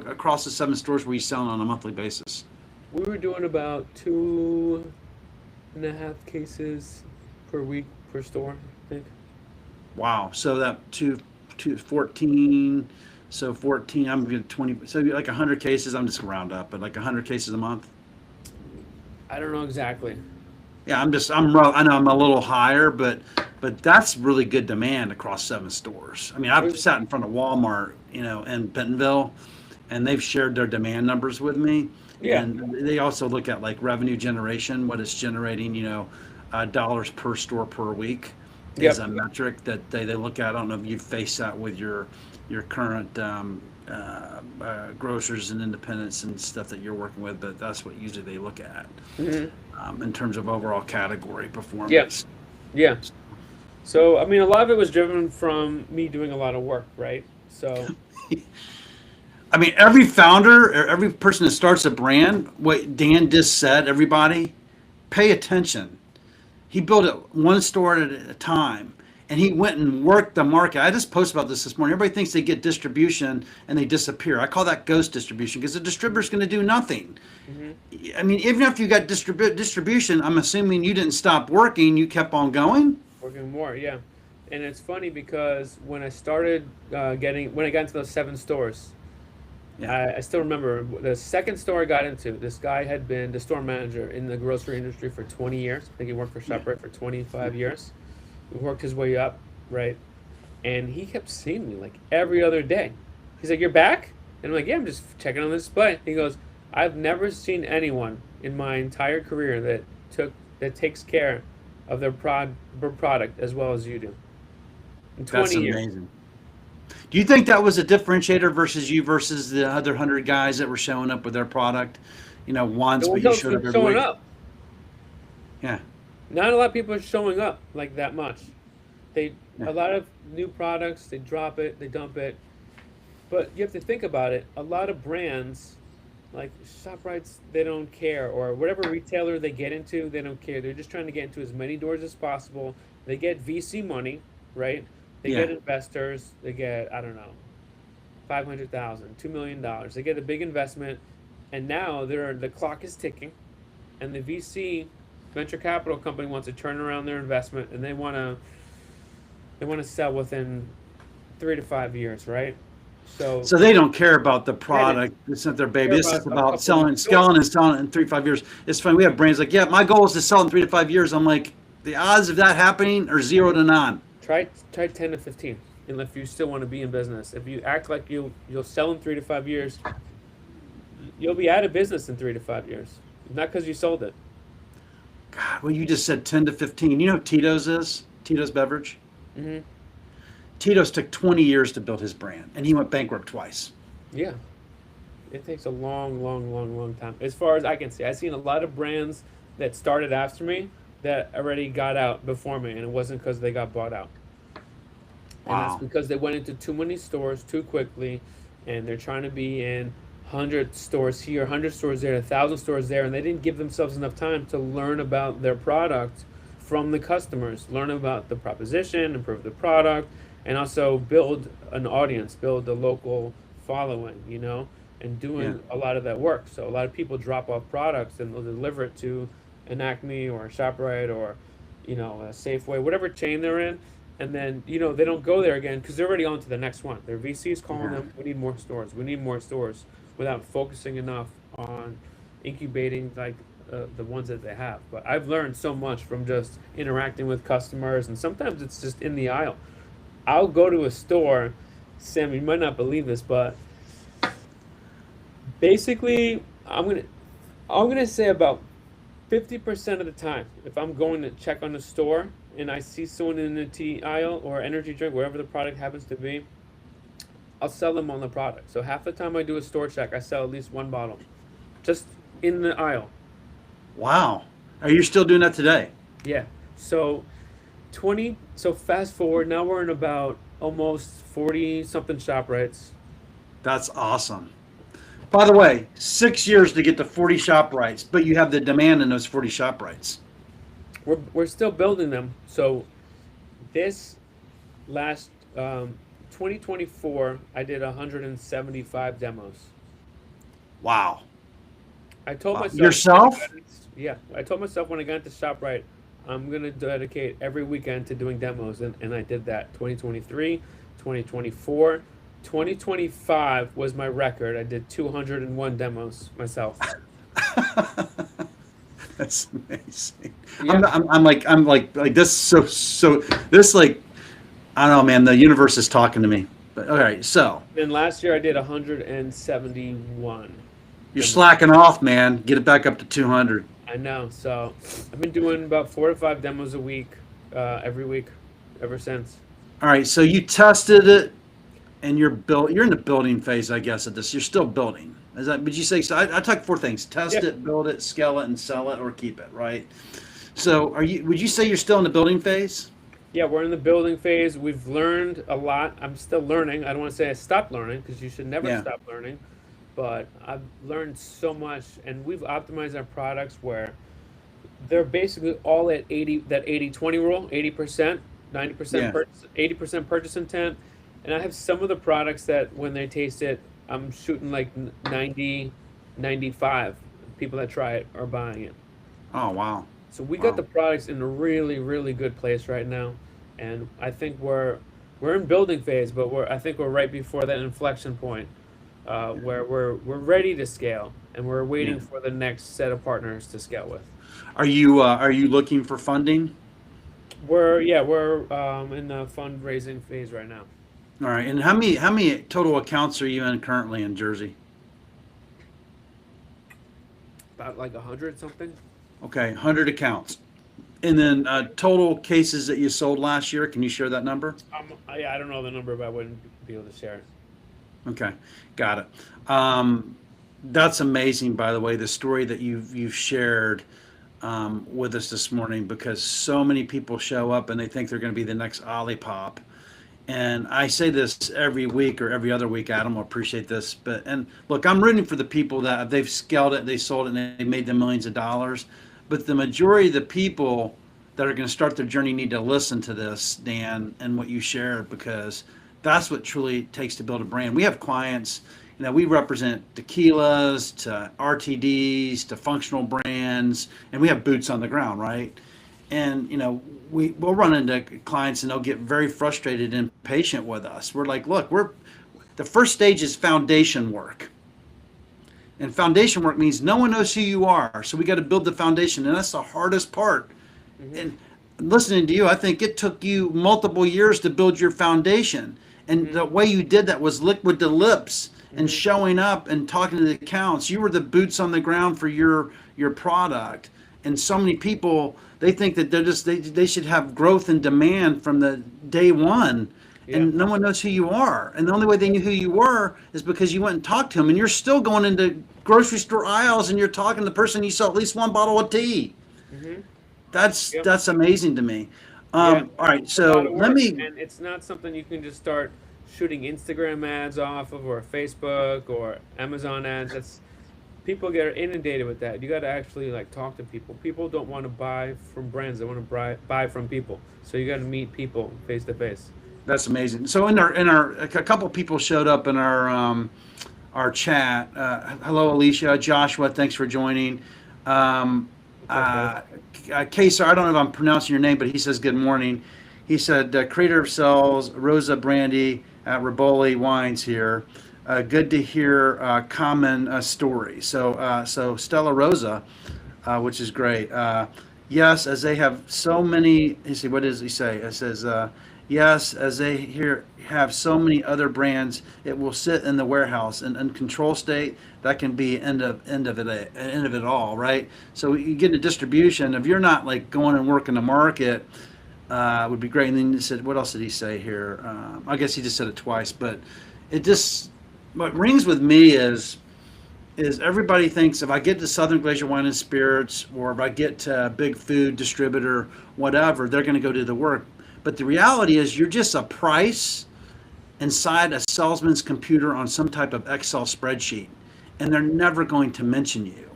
across the 7 stores were you selling on a monthly basis? We were doing about 2.5 cases per week per store, I think. Wow! So that 14. So 14. I'm getting 20. So like 100 cases. I'm just gonna round up, but like 100 cases a month. I don't know exactly. Yeah, I know I'm a little higher, but that's really good demand across 7 stores. I mean, I've sat in front of Walmart, in Bentonville, and they've shared their demand numbers with me. Yeah, And they also look at like revenue generation, what it's generating, dollars per store per week is yep. a metric that they look at. I don't know if you face that with your current grocers and independents and stuff that you're working with, but that's what usually they look at Hmm. in terms of overall category Yeah, performance. yeah. So, I mean, a lot of it was driven from me doing a lot of work, right? So, I mean, every founder or every person that starts a brand, what Dan just said, everybody, pay attention. He built it 1 store at a time, and he went and worked the market. I just posted about this morning. Everybody thinks they get distribution and they disappear. I call that ghost distribution because the distributor's going to do nothing. Hmm. I mean, even after you got distribution, I'm assuming you didn't stop working. You kept on going. Working more, yeah. And it's funny because when I started when I got into those 7 stores, Yeah. I still remember the second store I got into. This guy had been the store manager in the grocery industry for 20 years. I think he worked for Yeah. ShopRite for 25 years. He worked his way up, right? And he kept seeing me like every other day. He's like, "You're back?" And I'm like, "Yeah, I'm just checking on the display." He goes, "I've never seen anyone in my entire career that takes care of their product as well as you do." In That's 20 years. amazing. Do you think that was a differentiator versus the other 100 guys that were showing up with their product, once, No but one you else showed up keeps every showing week? up. Yeah. Not a lot of people are showing up like that much. They Yeah. A lot of new products, they drop it, they dump it. But you have to think about it. A lot of brands like ShopRites, they don't care, or whatever retailer they get into, they don't care. They're just trying to get into as many doors as possible. They get VC money, right? They Yeah. get investors. They get, I don't know, 500,000, $2 million. They get a big investment, and now the clock is ticking, and the VC venture capital company wants to turn around their investment, and they want to sell within 3 to 5 years, right? So So they don't care about the yeah, product. It's not their they baby. care This about is a about couple new selling stores. and selling in 3 to 5 years. It's funny. We have brands like, yeah, my goal is to sell in 3 to 5 years. I'm like, the odds of that happening are 0 to none. Try 10 to 15, and if you still want to be in business. If you act like you'll sell in 3 to 5 years, you'll be out of business in 3 to 5 years. Not because you sold it. God, well, you just said 10 to 15. You know who Tito's is? Tito's Beverage? Hmm. Tito's took 20 years to build his brand, and he went bankrupt twice. Yeah, it takes a long, long, long, long time. As far as I can see, I've seen a lot of brands that started after me that already got out before me, and it wasn't because they got bought out. And that's Wow. because they went into too many stores too quickly, and they're trying to be in 100 stores here, 100 stores there, 1,000 stores there, and they didn't give themselves enough time to learn about their product from the customers, learn about the proposition, improve the product, and also build an audience, build a local following, and Yeah. doing a lot of that work. So a lot of people drop off products and they'll deliver it to an Acme or a ShopRite or a Safeway, whatever chain they're in, and then they don't go there again because they're already on to the next one. Their VC's calling Yeah. them, "We need more stores. We need more stores," without focusing enough on incubating like the ones that they have. But I've learned so much from just interacting with customers, and sometimes it's just in the aisle. I'll go to a store, Sam. You might not believe this, but basically, I'm gonna say about 50% of the time, if I'm going to check on the store and I see someone in the tea aisle or energy drink, wherever the product happens to be, I'll sell them on the product. So half the time I do a store check, I sell at least one bottle, just in the aisle. Wow. Are you still doing that today? Yeah. So 20. So fast forward, now we're in about almost 40 something ShopRites. That's awesome. By the way, 6 years to get to 40 shop rights, but you have the demand in those 40 shop rights. We're still building them. So this last 2024, I did 175 demos. Wow. I told Wow. myself, Yourself? yeah, I told myself when I got into ShopRite, I'm gonna dedicate every weekend to doing demos, and I did that. 2023, 2024, 2025 was my record. I did 201 demos myself. That's amazing. Yeah. I'm like this. So this, like, I don't know, man. The universe is talking to me. But all right, so Then last year I did 171 you're demos. slacking off, man. Get it back up to 200. I know. So I've been doing about 4 to 5 demos a week, every week, ever since. All right, so you tested it, and you're in the building phase, I guess, of this. You're still building. Is that? Would you say? So I took 4 things: test Yeah. it, build it, scale it, and sell it, or keep it. Right. So are you? Would you say you're still in the building phase? Yeah, we're in the building phase. We've learned a lot. I'm still learning. I don't want to say I stopped learning because you should never Yeah. stop learning. But I've learned so much, and we've optimized our products where they're basically all at 80, that 80-20 rule, 80%. 90% Yeah. purchase, 80% purchase intent, and I have some of the products that when they taste it, I'm shooting like 90, 95. People that try it are buying it. Oh, wow. So we got Wow. the products in a really, really good place right now, and I think we're in building phase, but I think we're right before that inflection point, where we're ready to scale, and we're Yeah. waiting for the next set of partners to scale with. Are you looking for funding? We're in the fundraising phase right now. All right. And how many total accounts are you in currently in Jersey? About like 100 something. Okay, 100 accounts. And then total cases that you sold last year, can you share that number? I don't know the number, but I wouldn't be able to share it. Okay, got it. That's amazing, by the way, the story that you've shared with us this morning, because so many people show up and they think they're going to be the next Olipop. And I say this every week or every other week. Adam will appreciate this, but and look, I'm rooting for the people that they've scaled it, they sold it, and they made them millions of dollars. But the majority of the people that are going to start their journey need to listen to this, Dan, and what you shared, because that's what truly takes to build a brand. We have clients, we represent tequilas to RTDs to functional brands, and we have boots on the ground, right? And we'll run into clients and they'll get very frustrated and impatient with us. We're like, look, we're the first stage is foundation work, and foundation work means no one knows who you are, so we got to build the foundation, and that's the hardest part. Hmm. And listening to you, I think it took you multiple years to build your foundation, and Hmm. the way you did that was liquid to lips and Hmm. showing up and talking to the accounts. You were the boots on the ground for your product. And so many people, they think that they should have growth and demand from the day one, Yeah. and no one knows who you are. And the only way they knew who you were is because you went and talked to them, and you're still going into grocery store aisles and you're talking to the person you sell at least one bottle of tea. Hmm. That's Yep. that's amazing to me. Yeah. All right, It's a lot so of let work, me. and it's not something you can just start shooting Instagram ads off of, or Facebook or Amazon ads. That's People get inundated with that. You got to actually like talk to people. People don't want to buy from brands; they want to buy from people. So you got to meet people face to face. That's amazing. So in our a couple people showed up in our chat. Hello, Alicia, Joshua. Thanks for joining. Um, What's up, guys? uh, Kesar, I don't know if I'm pronouncing your name, but he says good morning. He said creator of sales, Rosa Brandy at Riboli Wines here. Good to hear common stories. So Stella Rosa, which is great. Yes, as they have so many. You see, what does he say? It says, yes, as they here have so many other brands, it will sit in the warehouse in control state. That can be end of it all, right? So you get into distribution. If you're not like going and working the market, would be great. And then he said, what else did he say here? I guess he just said it twice, but it just what rings with me is everybody thinks if I get to Southern Glacier Wine and Spirits, or if I get to a big food distributor, whatever, they're going to go do the work. But the reality is you're just a price inside a salesman's computer on some type of Excel spreadsheet, and they're never going to mention you.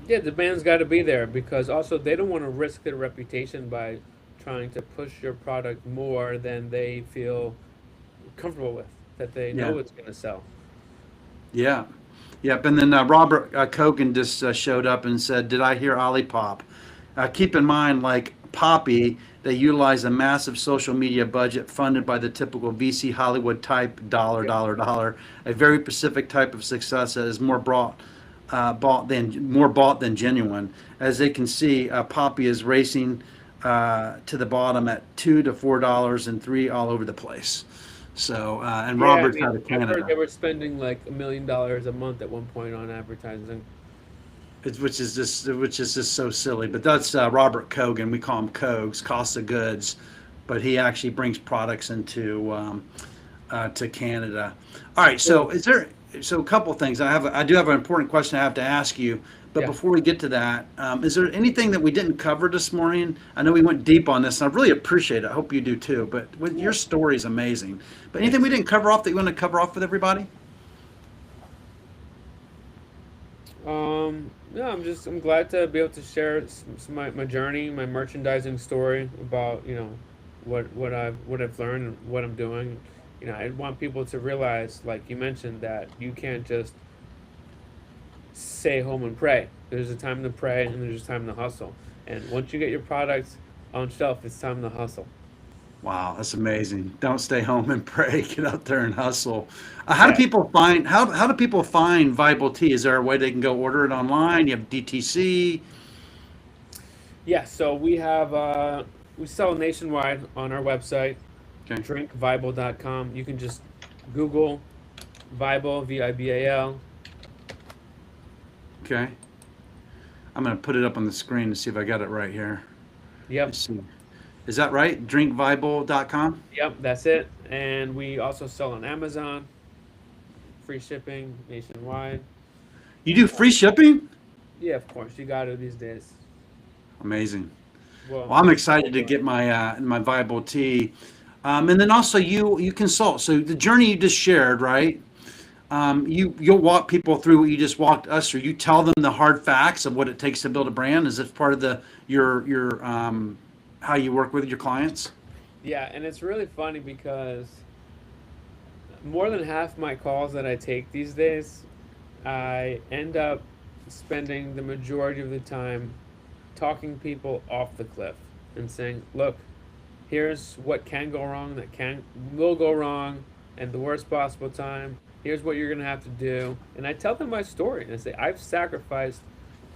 Yeah, the band's got to be there because also they don't want to risk their reputation by trying to push your product more than they feel comfortable with, that they Yeah. know it's going to sell. Yeah. Yep. And then Robert Kogan just showed up and said, "Did I hear Olipop?" Keep in mind, like Poppy, they utilize a massive social media budget funded by the typical VC Hollywood type dollar, Yep. dollar, dollar. A very specific type of success that is more bought than genuine. As they can see, Poppy is racing to the bottom at $2 to $4 and three all over the place. So and Yeah, I Robert's mean, out of I've heard they Canada. were spending like $1 million a month at one point on advertising. Which is just so silly. But that's Robert Kogan. We call him Kogs, cost of goods, but he actually brings products into to Canada. All right. Cool. So a couple things. I do have an important question I have to ask you. But Yeah. before we get to that, is there anything that we didn't cover this morning? I know we went deep on this, and I really appreciate it. I hope you do too. But your story is amazing. But anything we Thanks. didn't cover off that you want to cover off with everybody? No, I'm glad to be able to share my journey, my merchandising story about, what I've learned and what I'm doing. I want people to realize, like you mentioned, that you can't just stay home and pray. There's a time to pray and there's a time to hustle. And once you get your products on shelf, it's time to hustle. Wow, that's amazing. Don't stay home and pray. Get out there and hustle. Yeah. How do people find Viable Tea? Is there a way they can go order it online? You have DTC. Yeah, so we sell nationwide on our website, Okay. drinkviable.com. You can just Google Viable, Vibal. Okay. I'm gonna put it up on the screen to see if I got it right here. Yep, Let's see. Is that right? Drinkviable.com? yep, that's it. And we also sell on Amazon, free shipping nationwide. You do free shipping? Yeah, of course, you got it these days. Amazing. Well, Well, I'm excited to get my Viable Tea. And then also you consult. So the journey you just shared, right? You'll walk people through what you just walked us through. You tell them the hard facts of what it takes to build a brand. Is this part of your how you work with your clients? yeah, and it's really funny because more than half my calls that I take these days, I end up spending the majority of the time talking people off the cliff and saying, "Look, here's what can go wrong, that can will go wrong, and the worst possible time. Here's what you're gonna have to do." And I tell them my story and I say, "I've sacrificed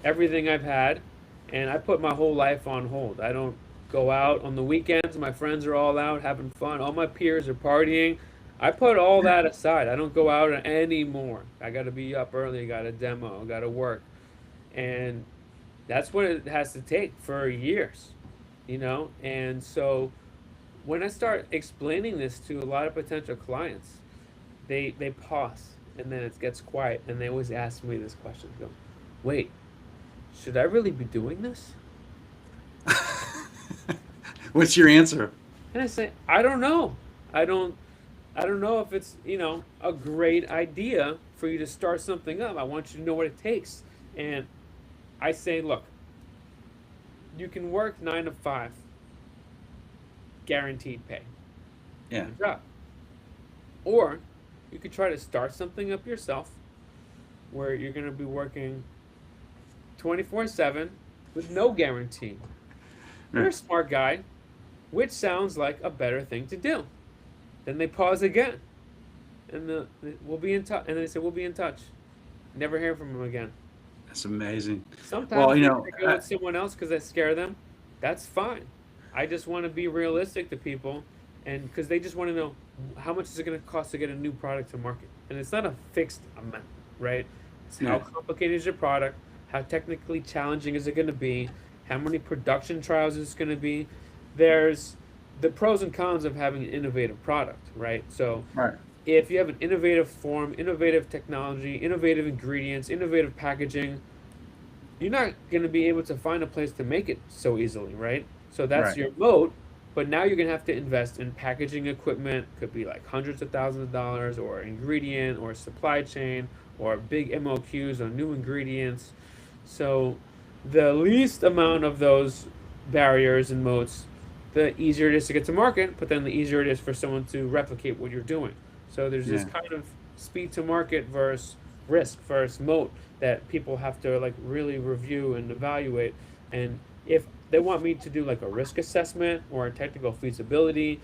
everything I've had, and I put my whole life on hold. I don't go out on the weekends. My friends are all out having fun. All my peers are partying. I put all that aside. I don't go out anymore. I got to be up early. I got to demo. I got to work, and that's what it has to take for years. And so when I start explaining this to a lot of potential clients, they pause and then it gets quiet and they always ask me this question. They go, "Wait, should I really be doing this?" What's your answer? And I say, "I don't know. I don't I don't know if it's a great idea for you to start something up. I want you to know what it takes." And I say, "Look, you can work 9 to 5, guaranteed pay. Yeah. Good job. Or you could try to start something up yourself where you're going to be working 24/7 with no guarantee. You're a Right. smart guy, which sounds like a better thing to do." Then they pause again, and we'll be in touch. And they say, "We'll be in touch." Never hear from them again. That's amazing. Well, Sometimes they want to go with someone else because I scare them. That's fine. I just want to be realistic to people, and because they just want to know how much is it going to cost to get a new product to market, and it's not a fixed amount, right? It's how yeah. complicated is your product, how technically challenging is it going to be, how many production trials is it going to be. There's the pros and cons of having an innovative product, right? So Right. if you have an innovative form, innovative technology, innovative ingredients, innovative packaging, you're not going to be able to find a place to make it so easily, right? So that's Right. your moat. But now you're going to have to invest in packaging equipment, could be like hundreds of thousands of dollars, or ingredient, or supply chain, or big MOQs on new ingredients. So the least amount of those barriers and moats, the easier it is to get to market, but then the easier it is for someone to replicate what you're doing. So there's this Yeah. kind of speed to market versus risk versus moat that people have to like really review and evaluate. And if they want me to do like a risk assessment or a technical feasibility,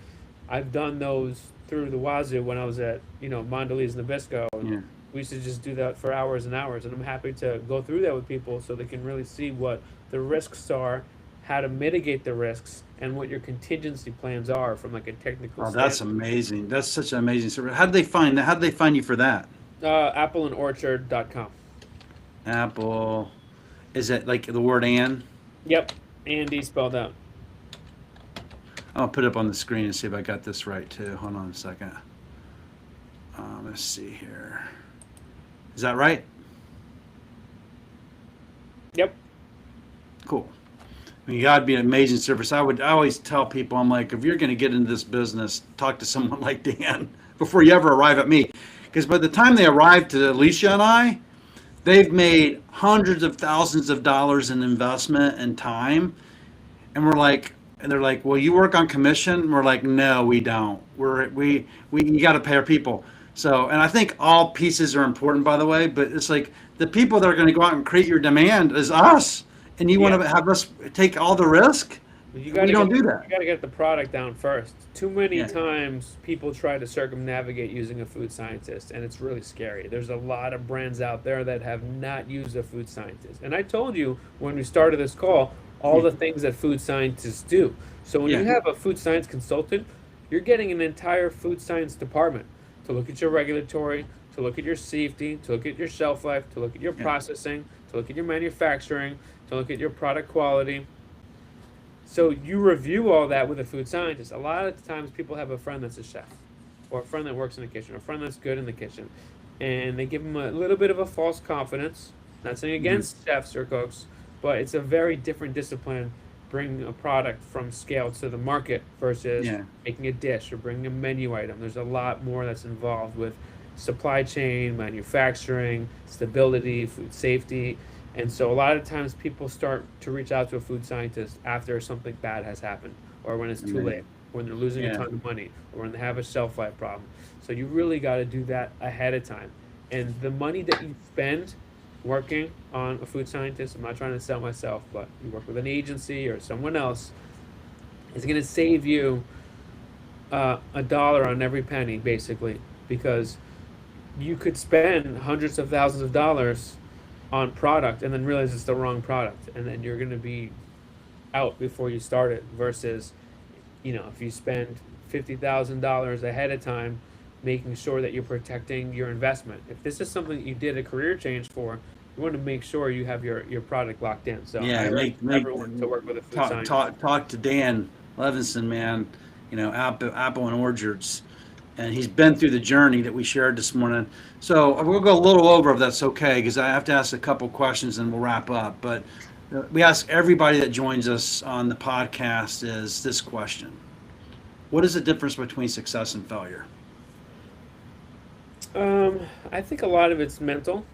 I've done those through the Wazoo when I was at Mondelez Nabisco, and Yeah. we used to just do that for hours and hours. And I'm happy to go through that with people so they can really see what the risks are, how to mitigate the risks, and what your contingency plans are from like a technical Oh, that's standpoint. amazing. That's such an amazing service. How did they find that? How did they find you for that? Appleandorchard.com. Apple. Is it like the word "and"? Yep, Andy spelled out. I'll put it up on the screen and see if I got this right too. Hold on a second. Let's see here. Is that right? Yep. Cool. I mean, you got to be an amazing service. I always tell people, I'm like, if you're going to get into this business, talk to someone like Dan before you ever arrive at me. Because by the time they arrive to Alicia and I, they've made hundreds of thousands of dollars in investment and time. And we're like, and they're like, "Well, you work on commission." We're like, "No, we don't. We you got to pay our people." So, and I think all pieces are important, by the way. But it's like the people that are going to go out and create your demand is us, and you Yeah. want to have us take all the risk. You We gotta don't get do you that. gotta get the product down first. Too many Yeah, times people try to circumnavigate using a food scientist, and it's really scary. There's a lot of brands out there that have not used a food scientist. And I told you when we started this call all yeah, the things that food scientists do. So when you yeah, have a food science consultant, you're getting an entire food science department to look at your regulatory, to look at your safety, to look at your shelf life, to look at your yeah. processing, to look at your manufacturing, to look at your product quality. So you review all that with a food scientist. A lot of times people have a friend that's a chef, or a friend that works in the kitchen, or a friend that's good in the kitchen, and they give them a little bit of a false confidence. Not saying Mhm. against chefs or cooks, but it's a very different discipline bringing a product from scale to the market versus Yeah, making a dish or bringing a menu item. There's a lot more that's involved with supply chain, manufacturing, stability, food safety. And so a lot of times people start to reach out to a food scientist after something bad has happened, or when it's too late, amazing. when they're losing a Yeah, ton of money, or when they have a shelf life problem. So you really got to do that ahead of time. And the money that you spend working on a food scientist, I'm not trying to sell myself, but you work with an agency or someone else, is going to save you a dollar on every penny, basically, because you could spend hundreds of thousands of dollars on product and then realize it's the wrong product, and then you're going to be out before you start it versus, if you spend $50,000 ahead of time making sure that you're protecting your investment. If this is something that you did a career change for, you want to make sure you have your product locked in. So I yeah. urge Make everyone to work with a food talk scientist. talk to Dan Levinson, man. Apple and Orchards, and he's been through the journey that we shared this morning. So we'll go a little over if that's okay, because I have to ask a couple questions and we'll wrap up. But we ask everybody that joins us on the podcast is this question: what is the difference between success and failure? I think a lot of it's mental,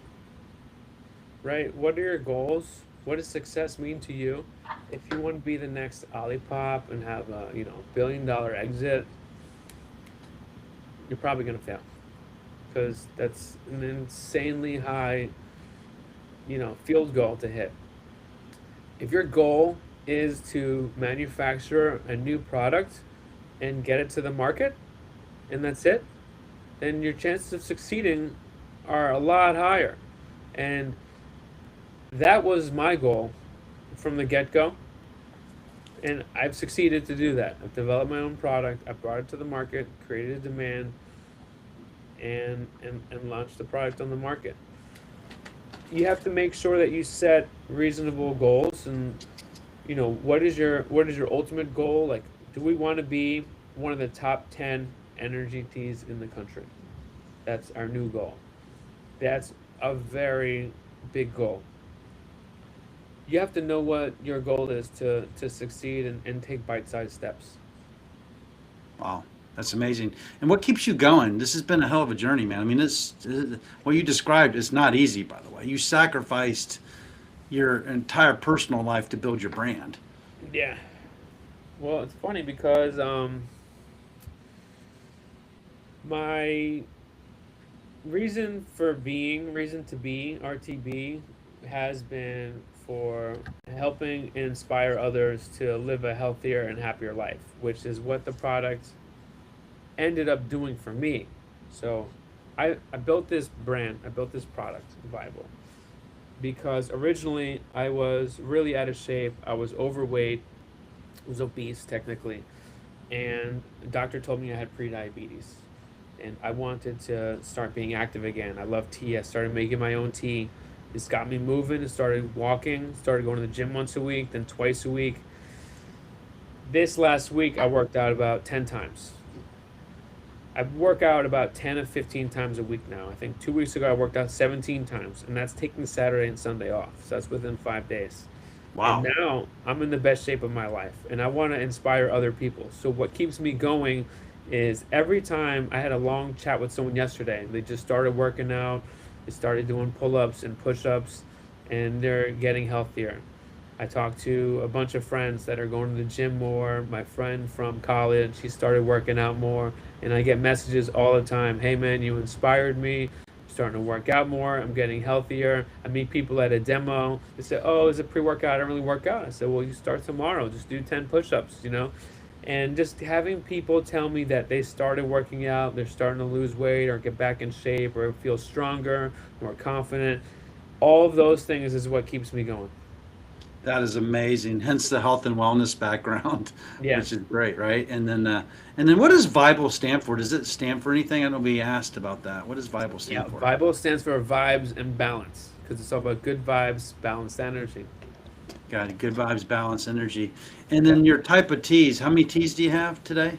right? What are your goals? What does success mean to you? If you want to be the next Olipop and have a $1 billion exit, you're probably gonna fail because that's an insanely high field goal to hit. If your goal is to manufacture a new product and get it to the market and that's it, then your chances of succeeding are a lot higher. And that was my goal from the get-go, and I've succeeded to do that. I've developed my own product, I brought it to the market, created a demand, and launched the product on the market. You have to make sure that you set reasonable goals, and what is your ultimate goal? Like, do we want to be one of the top 10 energy teas in the country? That's our new goal. That's a very big goal. You have to know what your goal is to succeed, and take bite-sized steps. Wow, that's amazing. And what keeps you going? This has been a hell of a journey, man. I mean, what you described is not easy, by the way. You sacrificed your entire personal life to build your brand. Yeah. Well, it's funny because my reason to be RTB has been for helping inspire others to live a healthier and happier life, which is what the product ended up doing for me. So I built this brand, I built this product, Viable, because originally I was really out of shape. I was overweight, was obese technically, and the doctor told me I had prediabetes. And I wanted to start being active again. I love tea. I started making my own tea. This got me moving. I started walking, started going to the gym once a week, then twice a week. This last week, I worked out about 10 times. I work out about 10 or 15 times a week now. I think 2 weeks ago, I worked out 17 times, and that's taking Saturday and Sunday off. So that's within 5 days. And Wow. now I'm in the best shape of my life, and I want to inspire other people. So what keeps me going is every time I had a long chat with someone yesterday, they just started working out, they started doing pull-ups and push-ups, and they're getting healthier. I talk to a bunch of friends that are going to the gym more. My friend from college, he started working out more, and I get messages all the time. Hey man, you inspired me. I'm starting to work out more. I'm getting healthier. I meet people at a demo. They say, "Oh, is it pre-workout? I don't really work out." I said, "Well, you start tomorrow. Just do 10 push-ups, you know." And just having people tell me that they started working out, they're starting to lose weight or get back in shape or feel stronger, more confident, all of those things is what keeps me going. That is amazing. Hence the health and wellness background, Yeah. which is great, right? And then what does Bible stand for? Does it stand for anything? I know we asked about that. What does Bible Yeah. stand for? Bible stands for vibes and balance because it's all about good vibes, balanced energy. Got it. Good vibes, balance, energy. And Yeah. then your type of teas. How many teas do you have today?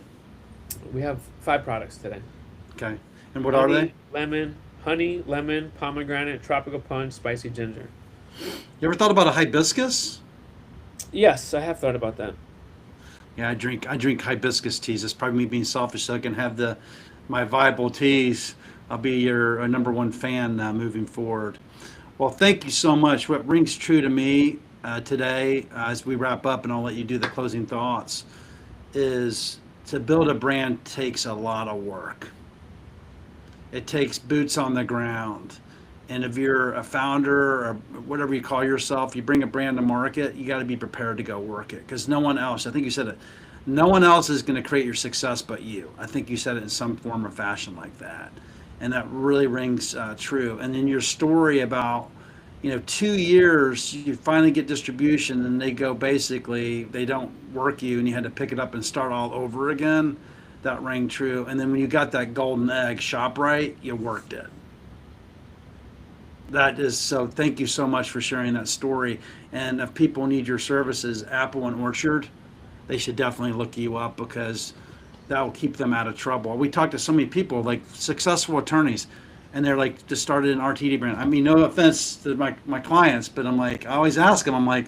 We have 5 products today. Okay. And what are they? Honey, lemon, pomegranate, tropical punch, spicy ginger. You ever thought about a hibiscus? Yes, I have thought about that. Yeah, I drink hibiscus teas. It's probably me being selfish, so I can have the my viable teas. I'll be your number one fan moving forward. Well, thank you so much. What rings true to me today, as we wrap up, and I'll let you do the closing thoughts, is to build a brand takes a lot of work. It takes boots on the ground. And if you're a founder or whatever you call yourself, you bring a brand to market, you got to be prepared to go work it because no one else, I think you said it, no one else is going to create your success but you. I think you said it in some form or fashion like that. And that really rings true. And then your story about, 2 years, you finally get distribution and they go basically, they don't work you and you had to pick it up and start all over again. That rang true. And then when you got that golden egg, ShopRite, you worked it. That is so. Thank you so much for sharing that story. And if people need your services, Apple and Orchard, they should definitely look you up because that will keep them out of trouble. We talked to so many people, like successful attorneys, and they're like, just started an RTD brand. I mean, no offense to my clients, but I'm like, I always ask them, I'm like,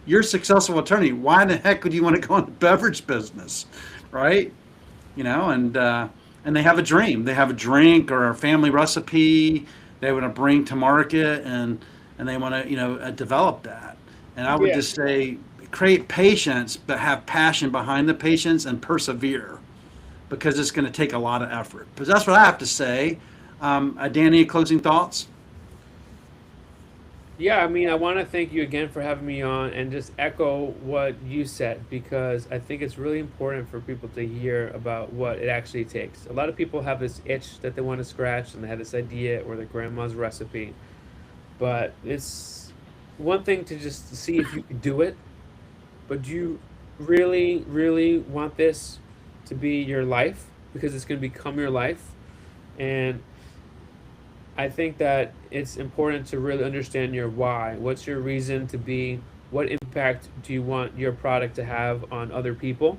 you're a successful attorney. Why the heck would you want to go into beverage business, right? And they have a dream. They have a drink or a family recipe they want to bring to market, and they want to develop that. And I would Yeah. just say create patience, but have passion behind the patience and persevere because it's going to take a lot of effort. Because that's what I have to say. Danny, closing thoughts? Yeah, I mean, I want to thank you again for having me on and just echo what you said because I think it's really important for people to hear about what it actually takes. A lot of people have this itch that they want to scratch and they have this idea or their grandma's recipe, but it's one thing to just see if you can do it, but do you really, really want this to be your life because it's going to become your life? And I think that it's important to really understand your why. What's your reason to be? What impact do you want your product to have on other people?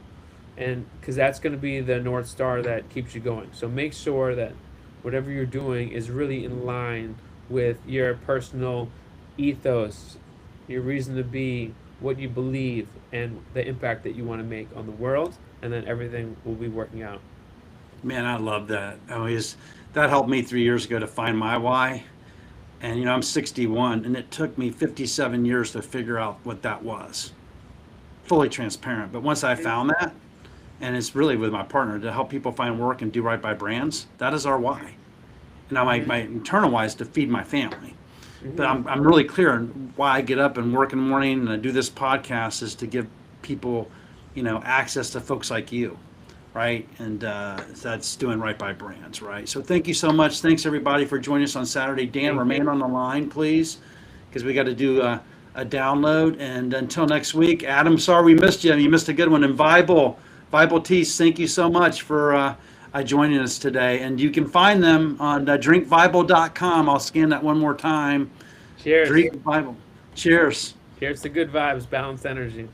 And because that's going to be the North Star that keeps you going. So make sure that whatever you're doing is really in line with your personal ethos, your reason to be, what you believe, and the impact that you want to make on the world. And then everything will be working out. Man, I love that. That helped me 3 years ago to find my why. And I'm 61, and it took me 57 years to figure out what that was. Fully transparent. But once I found that, and it's really with my partner to help people find work and do right by brands, that is our why. And now my internal why is to feed my family. But Hmm. I'm really clear on why I get up and work in the morning and I do this podcast is to give people, access to folks like you, right? And that's doing right by brands, right? So thank you so much. Thanks everybody for joining us on Saturday. Dan, Thank remain you. on the line, please, because we got to do a download. And until next week, Adam, sorry we missed you. You missed a good one. And Bible Teas, thank you so much for joining us today. And you can find them on drinkbible.com. I'll scan that one more time. Cheers. Drink Bible. Cheers. Cheers to good vibes, balanced energy.